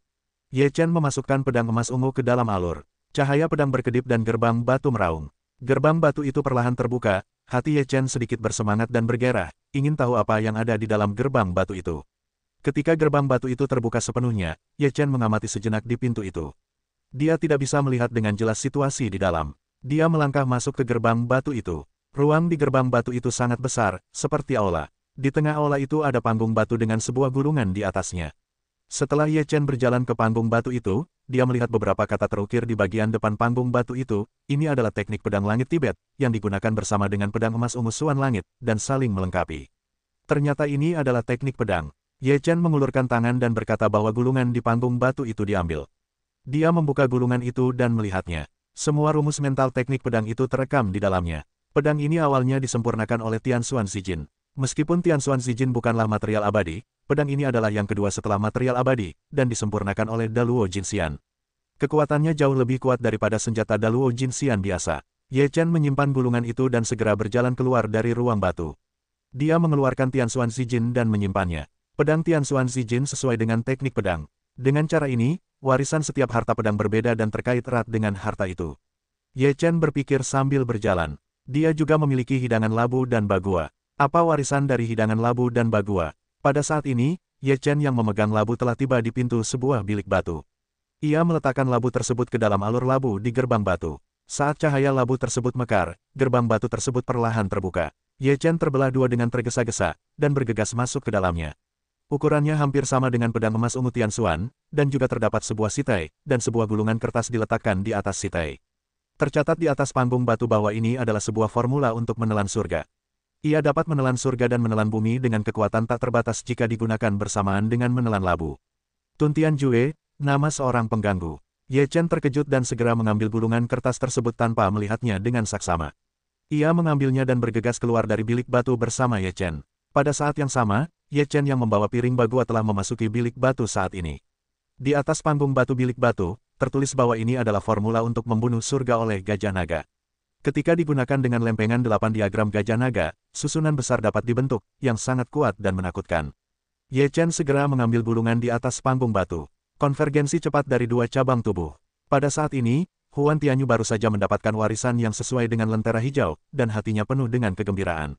Ye Chen memasukkan pedang emas ungu ke dalam alur. Cahaya pedang berkedip dan gerbang batu meraung. Gerbang batu itu perlahan terbuka, hati Ye Chen sedikit bersemangat dan bergairah, ingin tahu apa yang ada di dalam gerbang batu itu. Ketika gerbang batu itu terbuka sepenuhnya, Ye Chen mengamati sejenak di pintu itu. Dia tidak bisa melihat dengan jelas situasi di dalam. Dia melangkah masuk ke gerbang batu itu. Ruang di gerbang batu itu sangat besar, seperti aula. Di tengah aula itu ada panggung batu dengan sebuah gulungan di atasnya. Setelah Ye Chen berjalan ke panggung batu itu, dia melihat beberapa kata terukir di bagian depan panggung batu itu. Ini adalah teknik pedang langit Tibet, yang digunakan bersama dengan pedang emas ungu Suan Langit, dan saling melengkapi. Ternyata ini adalah teknik pedang. Ye Chen mengulurkan tangan dan berkata bahwa gulungan di panggung batu itu diambil. Dia membuka gulungan itu dan melihatnya. Semua rumus mental teknik pedang itu terekam di dalamnya. Pedang ini awalnya disempurnakan oleh Tianxuan Zijin. Meskipun Tianxuan Zijin bukanlah material abadi, pedang ini adalah yang kedua setelah material abadi, dan disempurnakan oleh Daluo Jinxian. Kekuatannya jauh lebih kuat daripada senjata Daluo Jinxian biasa. Ye Chen menyimpan gulungan itu dan segera berjalan keluar dari ruang batu. Dia mengeluarkan Tianxuan Zijin dan menyimpannya. Pedang Tianxuan Zijin sesuai dengan teknik pedang. Dengan cara ini, warisan setiap harta pedang berbeda dan terkait erat dengan harta itu. Ye Chen berpikir sambil berjalan. Dia juga memiliki hidangan labu dan bagua. Apa warisan dari hidangan labu dan bagua? Pada saat ini, Ye Chen yang memegang labu telah tiba di pintu sebuah bilik batu. Ia meletakkan labu tersebut ke dalam alur labu di gerbang batu. Saat cahaya labu tersebut mekar, gerbang batu tersebut perlahan terbuka. Ye Chen terbelah dua dengan tergesa-gesa, dan bergegas masuk ke dalamnya. Ukurannya hampir sama dengan pedang emas ungu Tianxuan, dan juga terdapat sebuah sitai, dan sebuah gulungan kertas diletakkan di atas sitai. Tercatat di atas panggung batu bahwa ini adalah sebuah formula untuk menelan surga. Ia dapat menelan surga dan menelan bumi dengan kekuatan tak terbatas jika digunakan bersamaan dengan menelan labu. Tuntian Jue, nama seorang pengganggu. Ye Chen terkejut dan segera mengambil gulungan kertas tersebut tanpa melihatnya dengan saksama. Ia mengambilnya dan bergegas keluar dari bilik batu bersama Ye Chen. Pada saat yang sama, Ye Chen yang membawa piring bagua telah memasuki bilik batu saat ini. Di atas panggung batu bilik batu, tertulis bahwa ini adalah formula untuk membunuh surga oleh Gajah Naga. Ketika digunakan dengan lempengan 8 diagram Gajah Naga, susunan besar dapat dibentuk, yang sangat kuat dan menakutkan. Ye Chen segera mengambil gulungan di atas panggung batu. Konvergensi cepat dari dua cabang tubuh. Pada saat ini, Huan Tianyu baru saja mendapatkan warisan yang sesuai dengan lentera hijau, dan hatinya penuh dengan kegembiraan.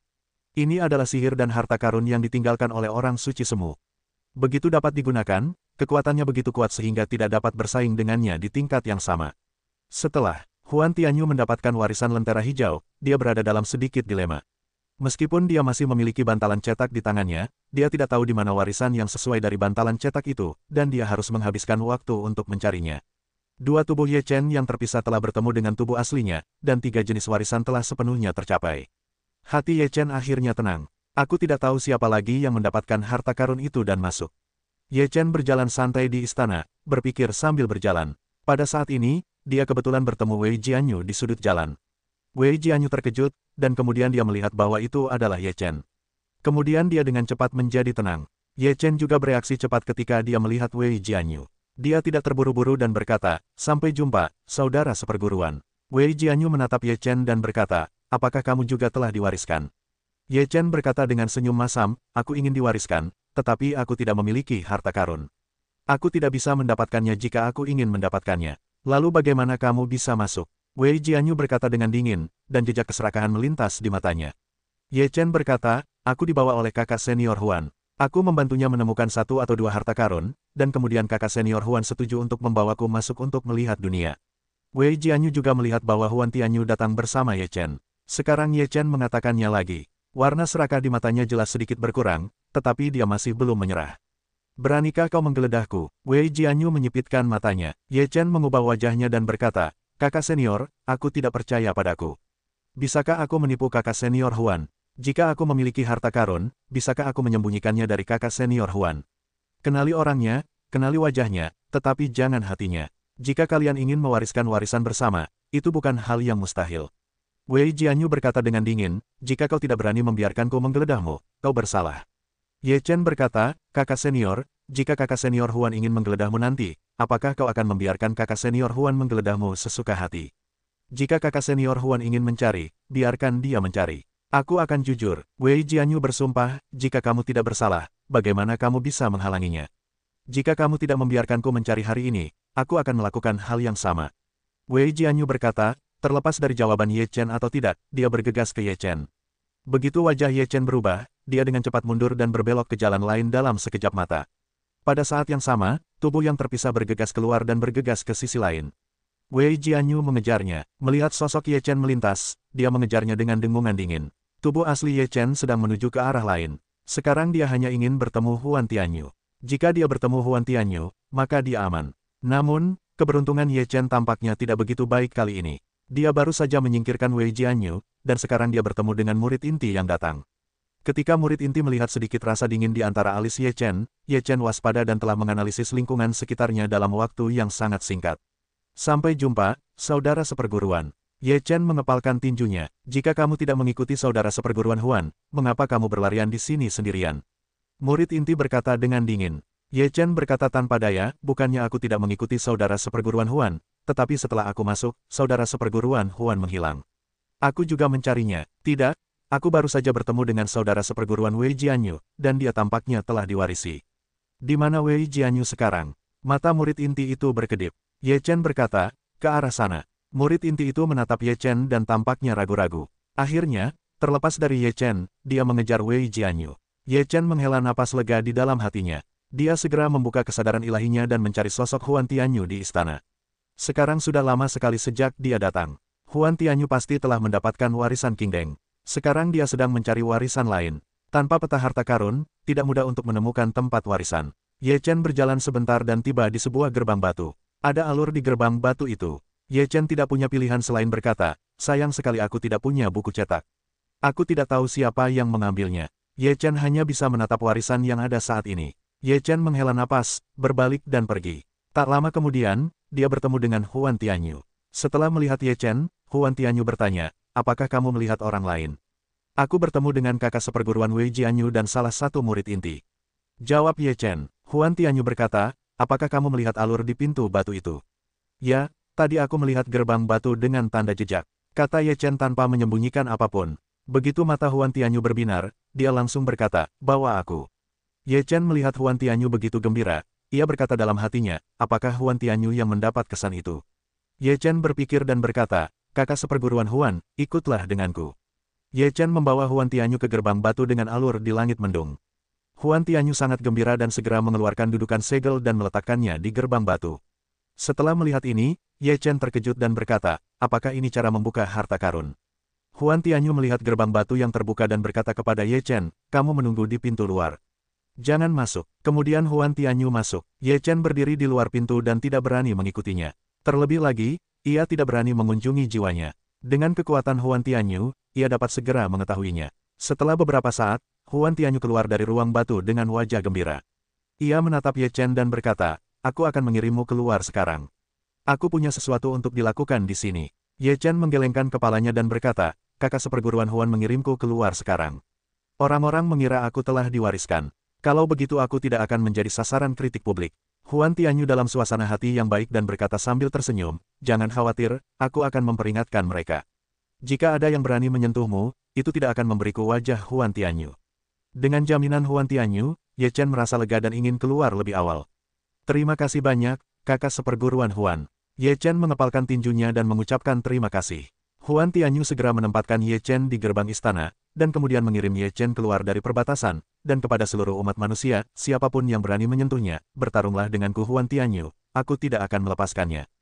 Ini adalah sihir dan harta karun yang ditinggalkan oleh orang suci semu. Begitu dapat digunakan, kekuatannya begitu kuat sehingga tidak dapat bersaing dengannya di tingkat yang sama. Setelah Huan Tianyu mendapatkan warisan lentera hijau, dia berada dalam sedikit dilema. Meskipun dia masih memiliki bantalan cetak di tangannya, dia tidak tahu di mana warisan yang sesuai dari bantalan cetak itu, dan dia harus menghabiskan waktu untuk mencarinya. Dua tubuh Ye Chen yang terpisah telah bertemu dengan tubuh aslinya, dan 3 jenis warisan telah sepenuhnya tercapai. Hati Ye Chen akhirnya tenang. Aku tidak tahu siapa lagi yang mendapatkan harta karun itu dan masuk. Ye Chen berjalan santai di istana, berpikir sambil berjalan. Pada saat ini, dia kebetulan bertemu Wei Jianyu di sudut jalan. Wei Jianyu terkejut, dan kemudian dia melihat bahwa itu adalah Ye Chen. Kemudian dia dengan cepat menjadi tenang. Ye Chen juga bereaksi cepat ketika dia melihat Wei Jianyu. Dia tidak terburu-buru dan berkata, "Sampai jumpa, saudara seperguruan." Wei Jianyu menatap Ye Chen dan berkata, "Apakah kamu juga telah diwariskan?" Ye Chen berkata dengan senyum masam, "Aku ingin diwariskan, tetapi aku tidak memiliki harta karun. Aku tidak bisa mendapatkannya jika aku ingin mendapatkannya. Lalu bagaimana kamu bisa masuk?" Wei Jianyu berkata dengan dingin, dan jejak keserakahan melintas di matanya. Ye Chen berkata, "Aku dibawa oleh kakak senior Huan. Aku membantunya menemukan 1 atau 2 harta karun, dan kemudian kakak senior Huan setuju untuk membawaku masuk untuk melihat dunia." Wei Jianyu juga melihat bahwa Huan Tianyu datang bersama Ye Chen. Sekarang Ye Chen mengatakannya lagi. Warna serakah di matanya jelas sedikit berkurang, tetapi dia masih belum menyerah. "Beranikah kau menggeledah?"ku? Wei Jianyu menyipitkan matanya. Ye Chen mengubah wajahnya dan berkata, "Kakak senior, aku tidak percaya padaku. Bisakah aku menipu kakak senior Huan? Jika aku memiliki harta karun, bisakah aku menyembunyikannya dari kakak senior Huan? Kenali orangnya, kenali wajahnya, tetapi jangan hatinya. Jika kalian ingin mewariskan warisan bersama, itu bukan hal yang mustahil." Wei Jianyu berkata dengan dingin, "Jika kau tidak berani membiarkanku menggeledahmu, kau bersalah." Ye Chen berkata, "Kakak senior, jika kakak senior Huan ingin menggeledahmu nanti, apakah kau akan membiarkan kakak senior Huan menggeledahmu sesuka hati? Jika kakak senior Huan ingin mencari, biarkan dia mencari. Aku akan jujur." Wei Jianyu bersumpah, "Jika kamu tidak bersalah, bagaimana kamu bisa menghalanginya? Jika kamu tidak membiarkanku mencari hari ini, aku akan melakukan hal yang sama." Wei Jianyu berkata, terlepas dari jawaban Ye Chen atau tidak, dia bergegas ke Ye Chen. Begitu wajah Ye Chen berubah, dia dengan cepat mundur dan berbelok ke jalan lain dalam sekejap mata. Pada saat yang sama, tubuh yang terpisah bergegas keluar dan bergegas ke sisi lain. Wei Jianyu mengejarnya. Melihat sosok Ye Chen melintas, dia mengejarnya dengan dengungan dingin. Tubuh asli Ye Chen sedang menuju ke arah lain. Sekarang dia hanya ingin bertemu Huan Tianyu. Jika dia bertemu Huan Tianyu, maka dia aman. Namun, keberuntungan Ye Chen tampaknya tidak begitu baik kali ini. Dia baru saja menyingkirkan Wei Jianyu, dan sekarang dia bertemu dengan murid inti yang datang. Ketika murid inti melihat sedikit rasa dingin di antara alis Ye Chen waspada dan telah menganalisis lingkungan sekitarnya dalam waktu yang sangat singkat. "Sampai jumpa, saudara seperguruan." Ye Chen mengepalkan tinjunya. "Jika kamu tidak mengikuti saudara seperguruan Huan, mengapa kamu berlarian di sini sendirian?" Murid inti berkata dengan dingin. Ye Chen berkata tanpa daya, "Bukannya aku tidak mengikuti saudara seperguruan Huan, tetapi setelah aku masuk, saudara seperguruan Huan menghilang. Aku juga mencarinya." "Tidak, aku baru saja bertemu dengan saudara seperguruan Wei Jianyu, dan dia tampaknya telah diwarisi." "Di mana Wei Jianyu sekarang?" Mata murid inti itu berkedip. Ye Chen berkata, "Ke arah sana." Murid inti itu menatap Ye Chen dan tampaknya ragu-ragu. Akhirnya, terlepas dari Ye Chen, dia mengejar Wei Jianyu. Ye Chen menghela napas lega di dalam hatinya. Dia segera membuka kesadaran ilahinya dan mencari sosok Huan Tianyu di istana. Sekarang sudah lama sekali sejak dia datang. Huan Tianyu pasti telah mendapatkan warisan King Deng. Sekarang dia sedang mencari warisan lain. Tanpa peta harta karun, tidak mudah untuk menemukan tempat warisan. Ye Chen berjalan sebentar dan tiba di sebuah gerbang batu. Ada alur di gerbang batu itu. Ye Chen tidak punya pilihan selain berkata, "Sayang sekali aku tidak punya buku cetak. Aku tidak tahu siapa yang mengambilnya." Ye Chen hanya bisa menatap warisan yang ada saat ini. Ye Chen menghela napas, berbalik dan pergi. Tak lama kemudian, dia bertemu dengan Huan Tianyu. Setelah melihat Ye Chen, Huan Tianyu bertanya, "Apakah kamu melihat orang lain?" Aku bertemu dengan kakak seperguruan Wei Jianyu dan salah satu murid inti. Jawab Ye Chen. Huan Tianyu berkata, apakah kamu melihat alur di pintu batu itu? Ya, tadi aku melihat gerbang batu dengan tanda jejak, kata Ye Chen tanpa menyembunyikan apapun. Begitu mata Huan Tianyu berbinar, dia langsung berkata, bawa aku. Ye Chen melihat Huan Tianyu begitu gembira, ia berkata dalam hatinya, apakah Huan Tianyu yang mendapat kesan itu? Ye Chen berpikir dan berkata, kakak seperguruan Huan, ikutlah denganku. Ye Chen membawa Huan Tianyu ke gerbang batu dengan alur di langit mendung. Huan Tianyu sangat gembira dan segera mengeluarkan dudukan segel dan meletakkannya di gerbang batu. Setelah melihat ini, Ye Chen terkejut dan berkata, apakah ini cara membuka harta karun? Huan Tianyu melihat gerbang batu yang terbuka dan berkata kepada Ye Chen, kamu menunggu di pintu luar. Jangan masuk. Kemudian Huan Tianyu masuk. Ye Chen berdiri di luar pintu dan tidak berani mengikutinya. Terlebih lagi, ia tidak berani mengunjungi jiwanya. Dengan kekuatan Huan Tianyu, ia dapat segera mengetahuinya. Setelah beberapa saat, Huan Tianyu keluar dari ruang batu dengan wajah gembira. Ia menatap Ye Chen dan berkata, aku akan mengirimmu keluar sekarang. Aku punya sesuatu untuk dilakukan di sini. Ye Chen menggelengkan kepalanya dan berkata, kakak seperguruan Huan mengirimku keluar sekarang. Orang-orang mengira aku telah diwariskan. Kalau begitu aku tidak akan menjadi sasaran kritik publik. Huan Tianyu dalam suasana hati yang baik dan berkata sambil tersenyum, jangan khawatir, aku akan memperingatkan mereka. Jika ada yang berani menyentuhmu, itu tidak akan memberiku wajah Huan Tianyu. Dengan jaminan Huan Tianyu, Ye Chen merasa lega dan ingin keluar lebih awal. Terima kasih banyak, kakak seperguruan Huan. Ye Chen mengepalkan tinjunya dan mengucapkan terima kasih. Huan Tianyu segera menempatkan Ye Chen di gerbang istana, dan kemudian mengirim Ye Chen keluar dari perbatasan, dan kepada seluruh umat manusia, siapapun yang berani menyentuhnya, bertarunglah denganku Huan Tianyu, aku tidak akan melepaskannya.